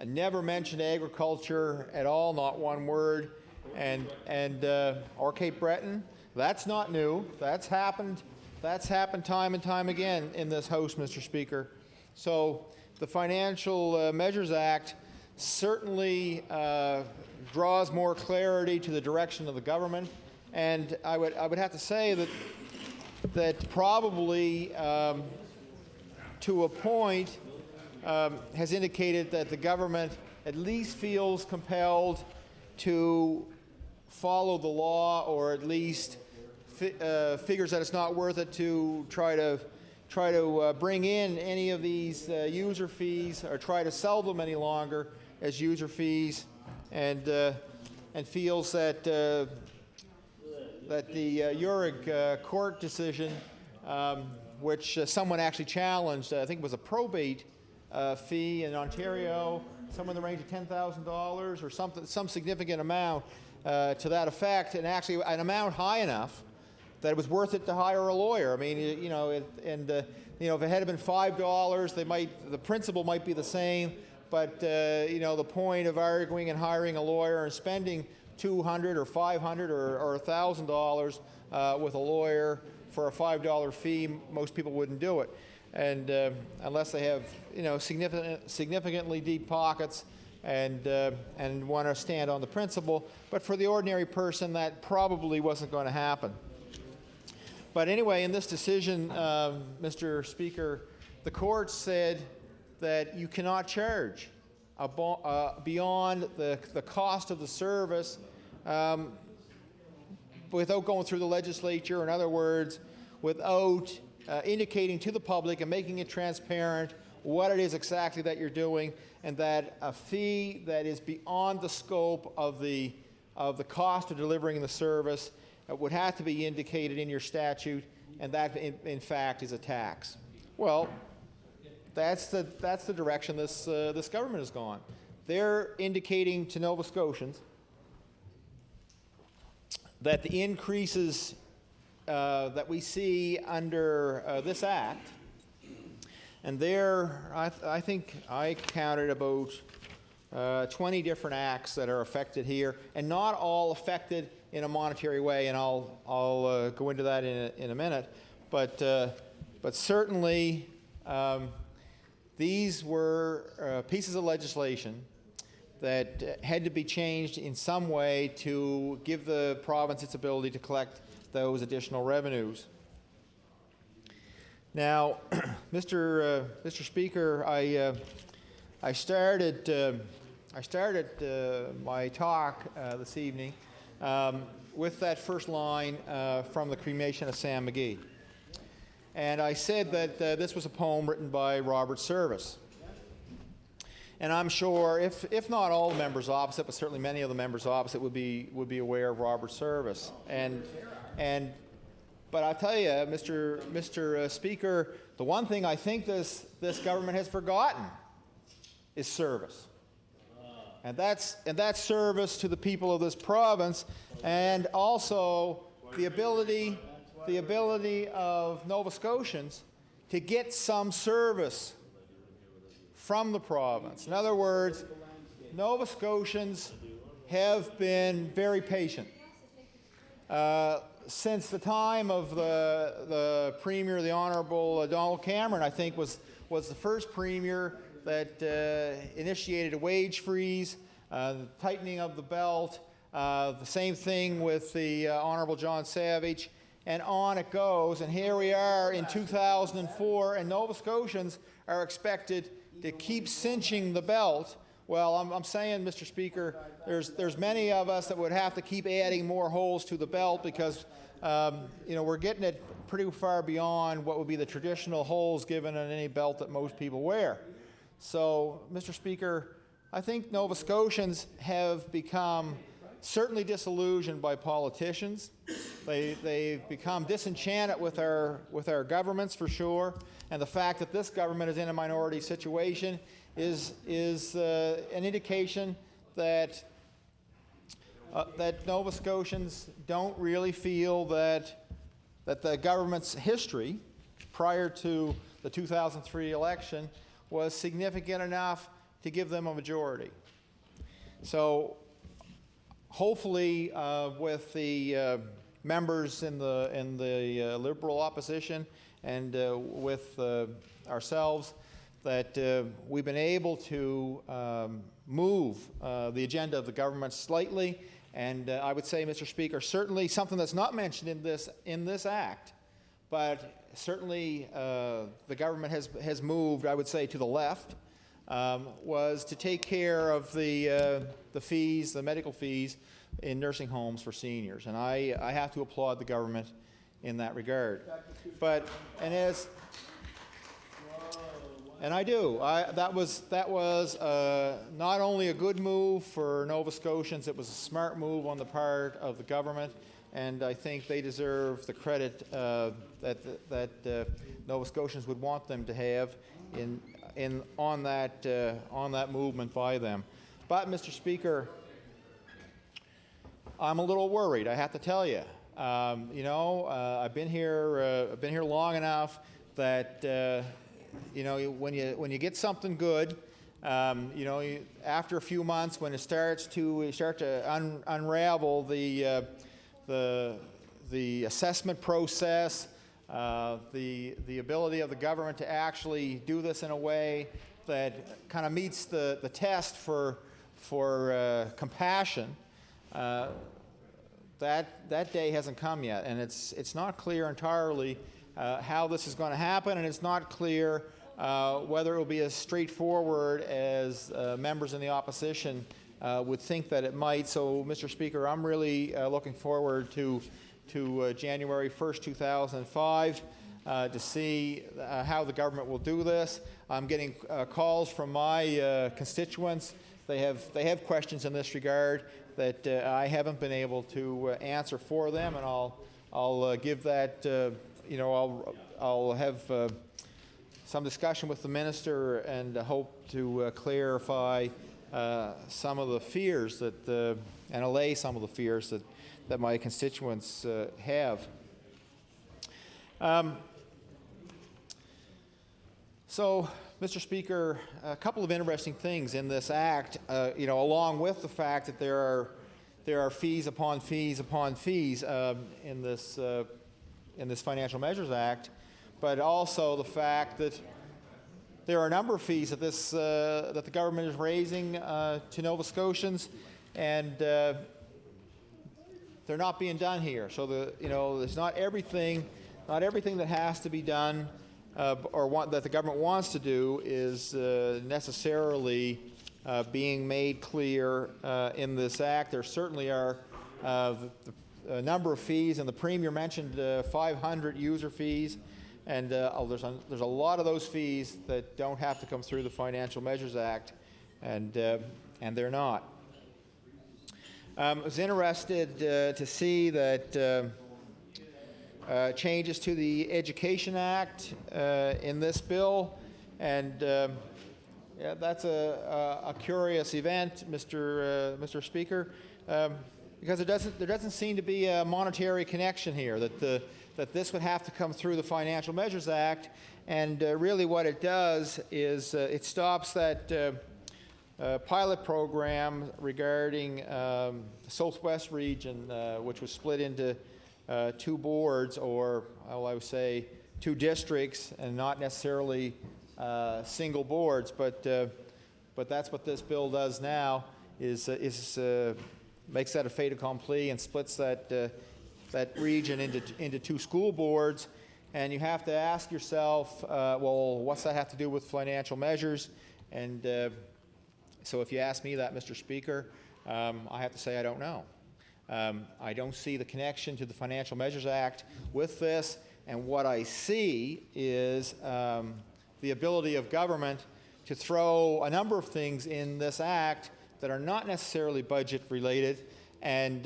F: never mentioned agriculture at all, not one word, or Cape Breton. That's not new. That's happened time and time again in this House, Mr. Speaker. So the Financial Measures Act certainly draws more clarity to the direction of the government, and I would have to say that probably to a point has indicated that the government at least feels compelled to follow the law, or at least figures that it's not worth it to try to bring in any of these user fees or try to sell them any longer as user fees, and feels that the Uric court decision, which someone actually challenged, I think it was a probate fee in Ontario, somewhere in the range of $10,000 or some significant amount to that effect, and actually an amount high enough that it was worth it to hire a lawyer. I mean, if it had been $5, the principle might be the same, but the point of arguing and hiring a lawyer and spending $200 or $500 or $1,000 with a lawyer for a $5 fee, most people wouldn't do it, and unless they have significantly deep pockets and want to stand on the principle. But for the ordinary person, that probably wasn't going to happen. But anyway, in this decision, Mr. Speaker, the court said that you cannot charge beyond the cost of the service without going through the legislature. In other words, without indicating to the public and making it transparent what it is exactly that you're doing, and that a fee that is beyond the scope of the cost of delivering the service would have to be indicated in your statute, and that in fact is a tax. Well, that's the direction this government has gone. They're indicating to Nova Scotians that the increases that we see under this act, and I think I counted about 20 different acts that are affected here, and not all affected in a monetary way, and I'll go into that in a minute. But certainly these were pieces of legislation that had to be changed in some way to give the province its ability to collect those additional revenues. Now, Mr. Speaker, I started my talk this evening with that first line from The Cremation of Sam McGee. And I said that this was a poem written by Robert Service. And I'm sure, if not all the members opposite, but certainly many of the members opposite would be aware of Robert Service. But I'll tell you, Mr. Speaker, the one thing I think this government has forgotten is service. And that's service to the people of this province, and also the ability of Nova Scotians to get some service from the province. In other words, Nova Scotians have been very patient. Since the time of the Premier, the Honourable Donald Cameron, I think was the first Premier that initiated a wage freeze, the tightening of the belt, the same thing with the Honourable John Savage, and on it goes. And here we are in 2004, and Nova Scotians are expected to keep cinching the belt. Well, I'm saying, Mr. Speaker, there's many of us that would have to keep adding more holes to the belt because we're getting it pretty far beyond what would be the traditional holes given in any belt that most people wear. So, Mr. Speaker, I think Nova Scotians have become certainly disillusioned by politicians. They've become disenchanted with our governments, for sure, and the fact that this government is in a minority situation is an indication that Nova Scotians don't really feel that the government's history prior to the 2003 election was significant enough to give them a majority. So hopefully with the members in the Liberal opposition and with ourselves, that we've been able to move the agenda of the government slightly. And I would say, Mr. Speaker, certainly something that's not mentioned in this act, but certainly the government has moved, I would say, to the left, was to take care of the fees, the medical fees, in nursing homes for seniors. And I have to applaud the government in that regard. And I do. That was not only a good move for Nova Scotians, it was a smart move on the part of the government, and I think they deserve the credit that Nova Scotians would want them to have on that movement by them. But, Mr. Speaker, I'm a little worried, I have to tell you. I've been here long enough that when you get something good, after a few months, when it starts to unravel the assessment process, the ability of the government to actually do this in a way that kind of meets the test for compassion, that day hasn't come yet, and it's not clear entirely how this is going to happen, and it's not clear whether it will be as straightforward as members in the opposition would think that it might. So, Mr. Speaker, I'm really looking forward to January 1st, 2005 to see how the government will do this. I'm getting calls from my constituents. They have questions in this regard. that I haven't been able to answer for them, and I'll give that, I'll have some discussion with the minister and hope to clarify some of the fears that, and allay some of the fears that my constituents have. So, Mr. Speaker, a couple of interesting things in this act, along with the fact that there are fees upon fees upon fees in this Financial Measures Act, but also the fact that there are a number of fees that that the government is raising to Nova Scotians, and they're not being done here. So there's not everything that has to be done that the government wants to do is necessarily being made clear in this act. There certainly are a number of fees, and the Premier mentioned 500 user fees, and there's a lot of those fees that don't have to come through the Financial Measures Act, and they're not. I was interested to see that changes to the Education Act in this bill, and that's a curious event, Mr. Speaker, because there doesn't seem to be a monetary connection here, that this would have to come through the Financial Measures Act, and really what it does is it stops that pilot program regarding the Southwest region, which was split into two boards, or I would say two districts, and not necessarily single boards. But that's what this bill does now. Is makes that a fait accompli and splits that region into two school boards. And you have to ask yourself, well, what's that have to do with financial measures? And so if you ask me that, Mr. Speaker, I have to say I don't know. I don't see the connection to the Financial Measures Act with this, and what I see is the ability of government to throw a number of things in this act that are not necessarily budget related, and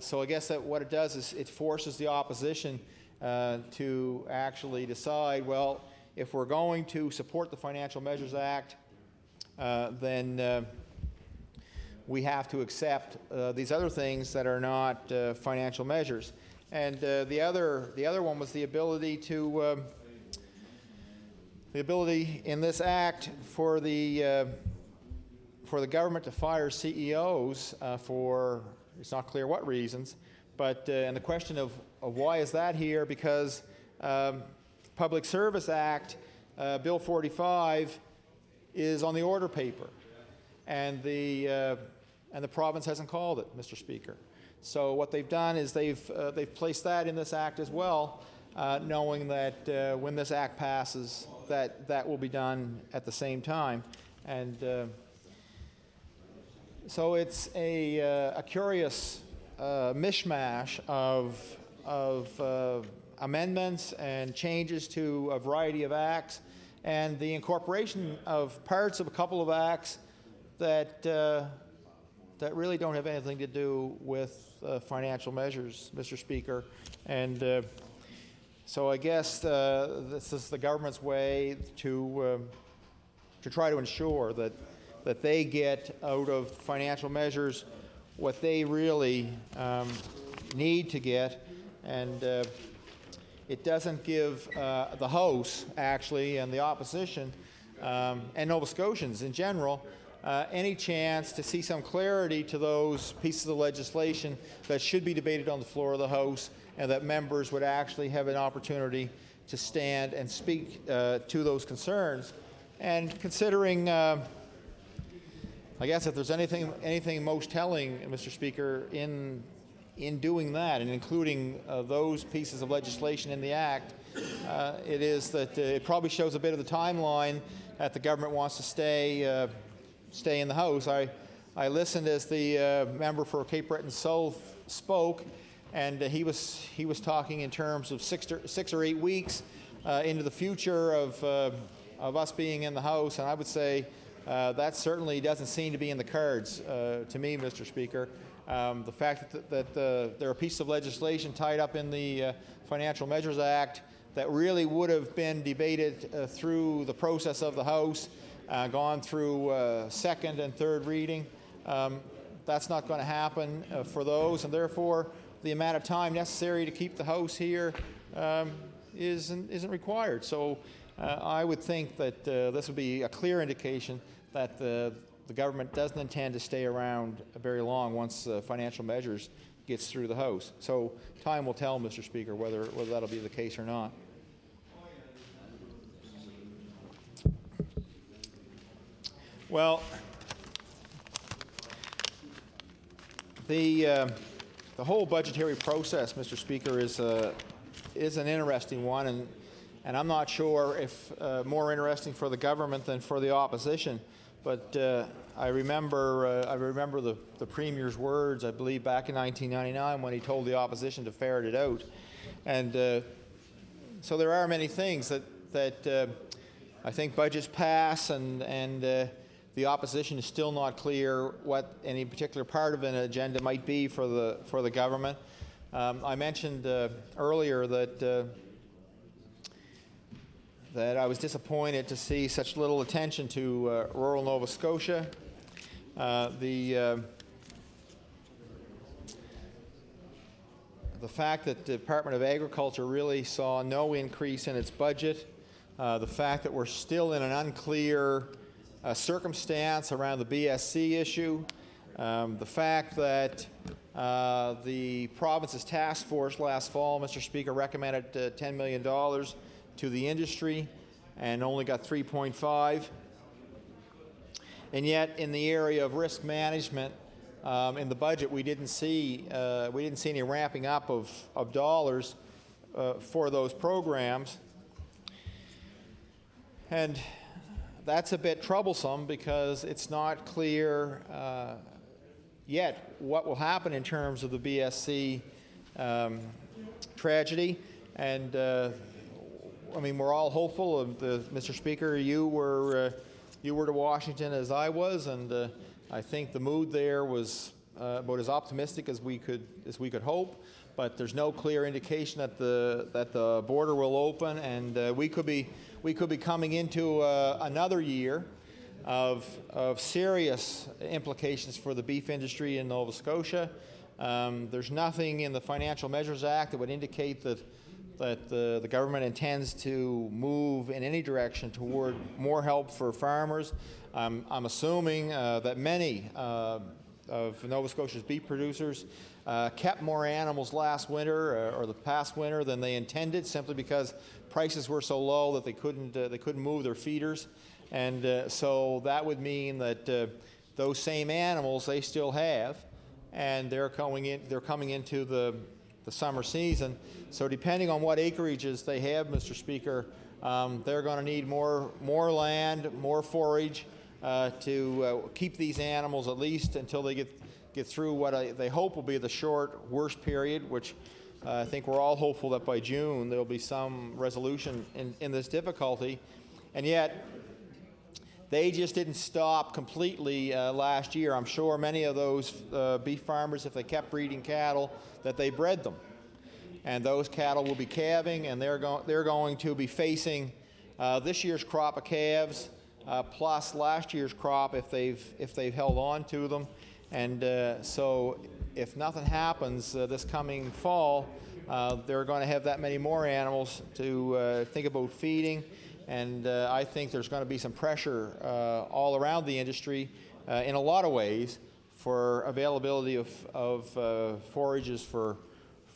F: so I guess that what it does is it forces the opposition to actually decide, well, if we're going to support the Financial Measures Act, then we have to accept these other things that are not financial measures. And the other one was the ability in this act for the government to fire CEOs for, it's not clear what reasons, but and the question of why is that here, because Public Service Act Bill 45 is on the order paper, and the province hasn't called it, Mr. Speaker. So what they've done is they've placed that in this act as well, knowing that when this act passes, that will be done at the same time, and so it's a curious mishmash of amendments and changes to a variety of acts, and the incorporation of parts of a couple of acts that really don't have anything to do with financial measures, Mr. Speaker. And so I guess this is the government's way to try to ensure that they get out of financial measures what they really need to get, and it doesn't give the House, actually, and the opposition, and Nova Scotians in general, any chance to see some clarity to those pieces of legislation that should be debated on the floor of the House, and that members would actually have an opportunity to stand and speak to those concerns. And considering, I guess if there's anything most telling, Mr. Speaker, in doing that and including those pieces of legislation in the Act, it is that it probably shows a bit of the timeline that the government wants to stay in the House. I listened as the member for Cape Breton South spoke, and he was talking in terms of 6 or 8 weeks into the future of us being in the House, and I would say that certainly doesn't seem to be in the cards to me, Mr. Speaker. The fact that there are pieces of legislation tied up in the Financial Measures Act that really would have been debated through the process of the House, gone through second and third reading. That's not going to happen for those, and therefore the amount of time necessary to keep the House here isn't required. So I would think that this would be a clear indication that the government doesn't intend to stay around very long once financial measures gets through the House. So time will tell, Mr. Speaker, whether that'll be the case or not. Well, the whole budgetary process, Mr. Speaker, is an interesting one, and I'm not sure if more interesting for the government than for the opposition. But I remember the Premier's words, I believe, back in 1999 when he told the opposition to ferret it out. And so there are many things that I think budgets pass, and the opposition is still not clear what any particular part of an agenda might be for the government. I mentioned earlier that I was disappointed to see such little attention to rural Nova Scotia. The fact that the Department of Agriculture really saw no increase in its budget, the fact that we're still in an unclear circumstance around the BSC issue, the fact that the province's task force last fall, Mr. Speaker, recommended $10 million to the industry and only got 3.5. And yet, in the area of risk management, in the budget, we didn't see any ramping up of dollars for those programs, and that's a bit troublesome because it's not clear yet what will happen in terms of the BSC tragedy. And I mean, we're all hopeful of Mr. Speaker, you were to Washington as I was, and I think the mood there was about as optimistic as we could hope. But there's no clear indication that the border will open, and we could be coming into another year of serious implications for the beef industry in Nova Scotia. There's nothing in the Financial Measures Act that would indicate that the government intends to move in any direction toward more help for farmers. I'm assuming that many of Nova Scotia's beef producers kept more animals last winter or the past winter than they intended, simply because prices were so low that they couldn't move their feeders, and so that would mean that those same animals they still have, and they're coming into the summer season. So depending on what acreages they have, Mr. Speaker, they're going to need more land, more forage to keep these animals at least until they get through what they hope will be the short worst period, which I think we're all hopeful that by June there will be some resolution in this difficulty. And yet they just didn't stop completely last year. I'm sure many of those beef farmers, if they kept breeding cattle, that they bred them. And those cattle will be calving, and they're going to be facing this year's crop of calves plus last year's crop if they've held on to them. And so if nothing happens this coming fall, they're going to have that many more animals to think about feeding. And I think there's going to be some pressure all around the industry in a lot of ways for availability of forages for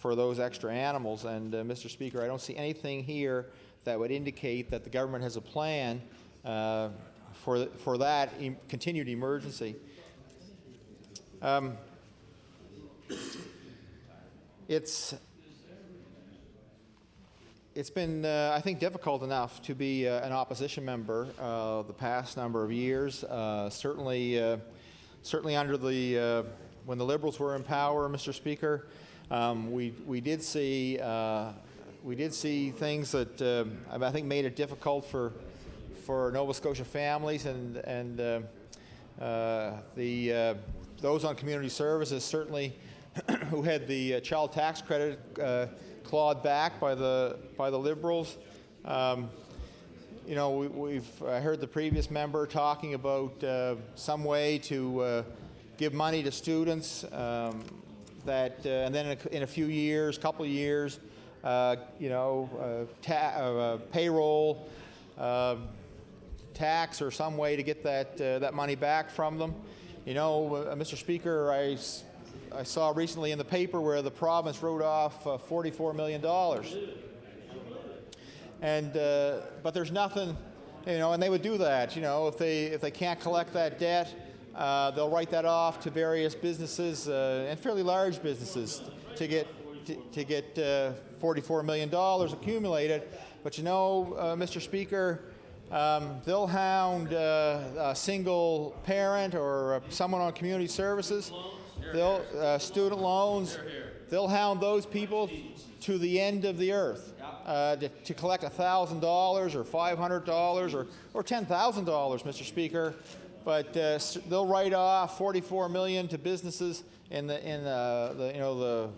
F: those extra animals. And Mr. Speaker, I don't see anything here that would indicate that the government has a plan for that continued emergency. It's been, I think, difficult enough to be an opposition member the past number of years. Certainly under when the Liberals were in power, Mr. Speaker, we did see things that I think made it difficult for Nova Scotia families, and the those on community services certainly who had the child tax credit clawed back by the Liberals. You know, we've heard the previous member talking about some way to give money to students that, and then in a few years, couple of years, you know, payroll, tax, or some way to get that money back from them. You know, Mr. Speaker, I saw recently in the paper where the province wrote off $44 million. And but there's nothing, you know, and they would do that. You know, if they can't collect that debt, they'll write that off to various businesses and fairly large businesses to get $44 million accumulated. But you know, Mr. Speaker, they'll hound a single parent or someone on community services. They'll student loans. They'll hound those people to the end of the earth to collect $1,000 or $500 or $10,000, Mr. Speaker. But they'll write off $44 million to businesses in the you know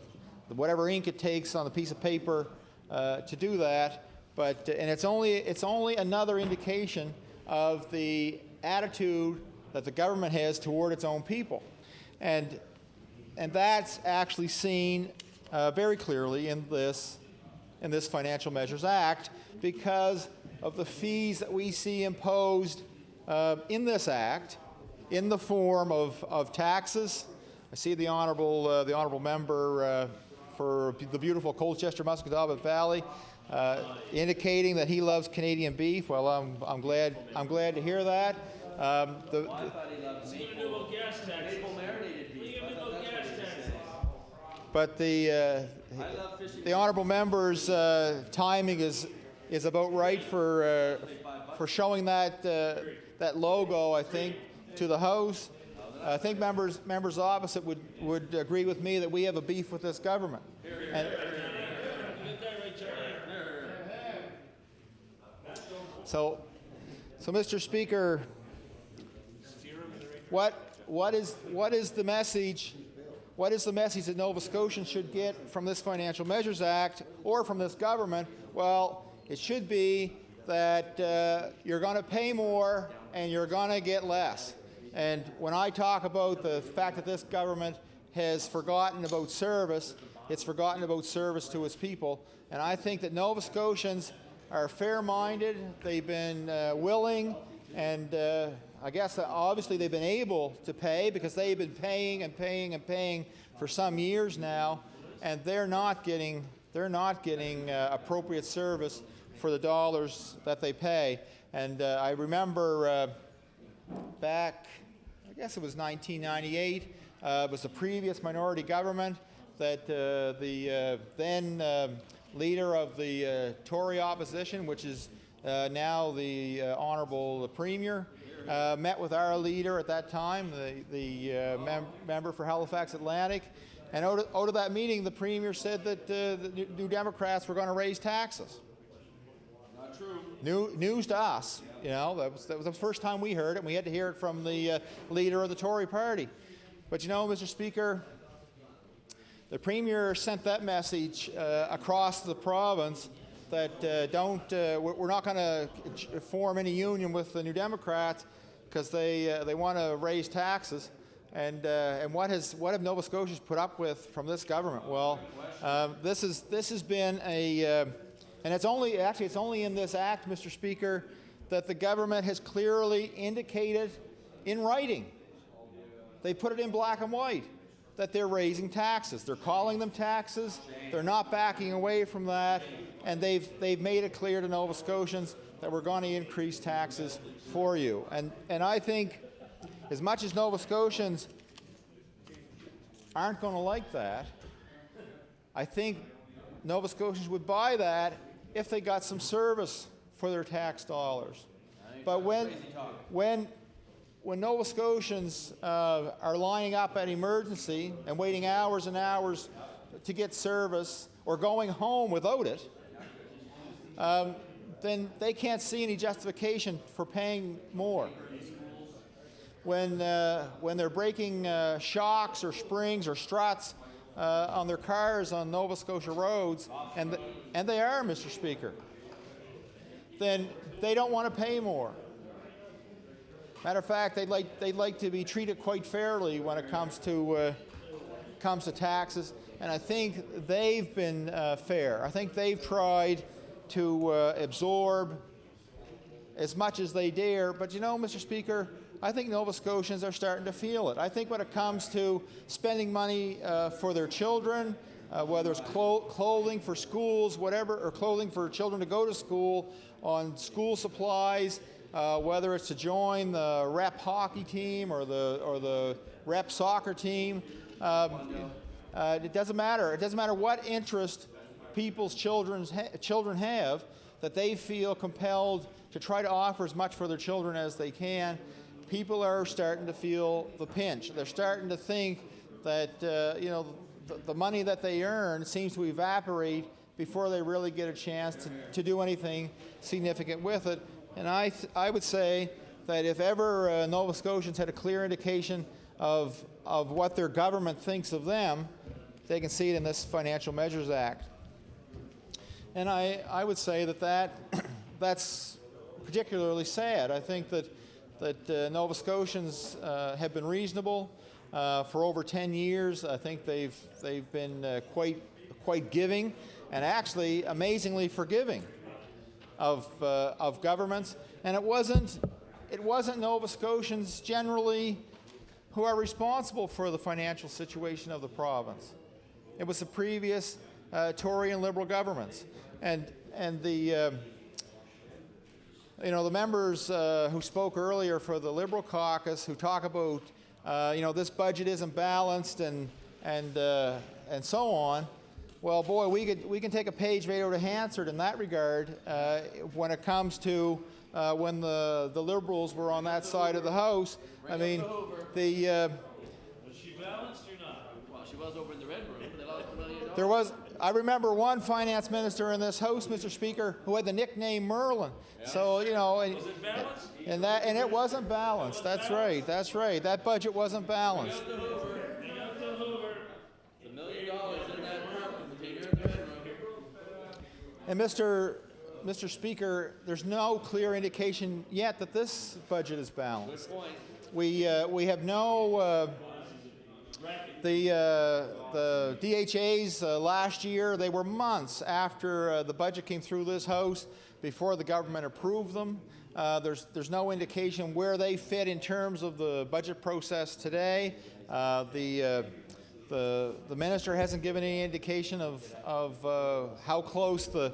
F: the whatever ink it takes on the piece of paper to do that. But and it's only another indication of the attitude that the government has toward its own people, and that's actually seen very clearly in this Financial Measures Act, because of the fees that we see imposed in this act in the form of taxes. I see the honourable member for the beautiful Colchester Musquodoboit Valley indicating that he loves Canadian beef. Well, I'm glad to hear that. But the honourable member's timing is about right for showing that logo, I think, to the House. I think members opposite would agree with me that we have a beef with this government. And so, Mr. Speaker, what is the message? What is the message that Nova Scotians should get from this Financial Measures Act or from this government? Well, it should be that you're going to pay more and you're going to get less. And when I talk about the fact that this government has forgotten about service, it's forgotten about service to its people. And I think that Nova Scotians are fair-minded. They've been willing, and I guess obviously they've been able to pay, because they've been paying and paying and paying for some years now, and they're not getting appropriate service for the dollars that they pay. And I remember back, I guess it was 1998, it was the previous minority government that the then leader of the Tory opposition, which is now the Honourable Premier, met with our leader at that time, the member for Halifax Atlantic, and out of that meeting, the Premier said that the New Democrats were going to raise taxes. Not true. News to us. You know, that was the first time we heard it, and we had to hear it from the leader of the Tory party. But you know, Mr. Speaker, the Premier sent that message across the province that we're not going to form any union with the New Democrats because they want to raise taxes. And what have Nova Scotians put up with from this government? Well, this has been and it's only in this act, Mr. Speaker, that the government has clearly indicated in writing. They put it in black and white that they're raising taxes. They're calling them taxes. They're not backing away from that, and they've made it clear to Nova Scotians that we're going to increase taxes for you. And I think, as much as Nova Scotians aren't going to like that, I think Nova Scotians would buy that if they got some service for their tax dollars. But when Nova Scotians are lining up at emergency and waiting hours and hours to get service, or going home without it, then they can't see any justification for paying more. when they're breaking shocks or springs or struts on their cars on Nova Scotia roads, and they are, Mr. Speaker, then they don't want to pay more. Matter of fact, they'd like to be treated quite fairly when it comes to taxes, and I think they've been fair. I think they've tried to absorb as much as they dare, but you know, Mr. Speaker, I think Nova Scotians are starting to feel it. I think when it comes to spending money for their children, whether it's clothing for schools, whatever, or clothing for children to go to school, on school supplies, whether it's to join the rep hockey team or the rep soccer team, it doesn't matter. It doesn't matter what interest people's children have, that they feel compelled to try to offer as much for their children as they can. People are starting to feel the pinch. They're starting to think that you know, the money that they earn seems to evaporate before they really get a chance to do anything significant with it. And I would say that if ever Nova Scotians had a clear indication of what their government thinks of them, they can see it in this Financial Measures Act. And I would say that's particularly sad. I think that Nova Scotians have been reasonable for over 10 years. I think they've been quite giving, and actually amazingly forgiving of governments. And it wasn't Nova Scotians generally who are responsible for the financial situation of the province. It was the previous Tory and Liberal governments, and the you know, the members who spoke earlier for the Liberal caucus, who talk about you know, this budget isn't balanced and so on. Well, boy, we can take a page right out of Hansard in that regard when it comes to when the Liberals were on that side of the House. I mean, the
A: Was she balanced or not? Well, she was over in the Red Room, but they lost $1 million.
F: there was. I remember one finance minister in this House, Mr. Speaker, who had the nickname Merlin. Yeah. So you know,
A: Was it balanced?
F: and it wasn't balanced. That's right. That's right. That budget wasn't balanced.
A: The $1 million in that room, container in the Red Room.
F: And Mr. Speaker, there's no clear indication yet that this budget is balanced.
A: Good point.
F: We have no. The DHAs last year, they were months after the budget came through this House before the government approved them. There's no indication where they fit in terms of the budget process today. The minister hasn't given any indication of how close the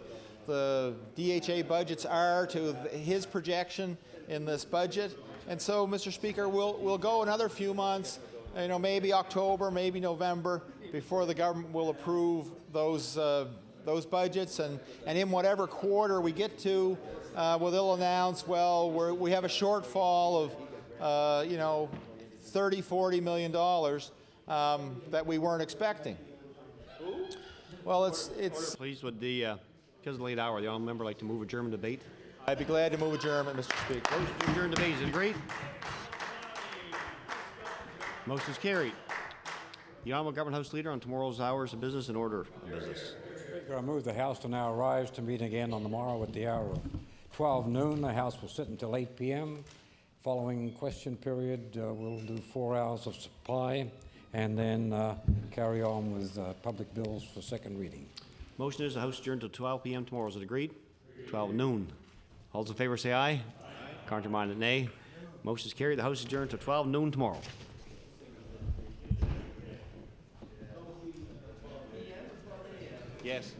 F: DHA budgets are to his projection in this budget. And so, Mr. Speaker, we'll go another few months, you know, maybe October, maybe November, before the government will approve those budgets. And in whatever quarter we get to, well, they'll announce, well, we have a shortfall of, you know, $30–40 million that we weren't expecting. Well, it's.
G: Please, would because of the late hour, the honourable member like to move adjournment debate?
F: I'd be glad to move adjournment, Mr. Speaker.
G: Motion to adjourn debate. Is it agreed? Motion is carried. The Honourable Government House Leader on tomorrow's hours of business and order of business.
H: Speaker, I move the House to now rise to meet again on the morrow at the hour of 12 noon. The House will sit until 8 p.m. Following question period, we'll do 4 hours of supply and then carry on with public bills for second reading.
G: Motion is the House adjourned until 12 p.m. tomorrow. Is it agreed? 12 noon. All those in favor say aye. Counterminded nay. Motion is carried. The House adjourned until 12 noon tomorrow. Yes.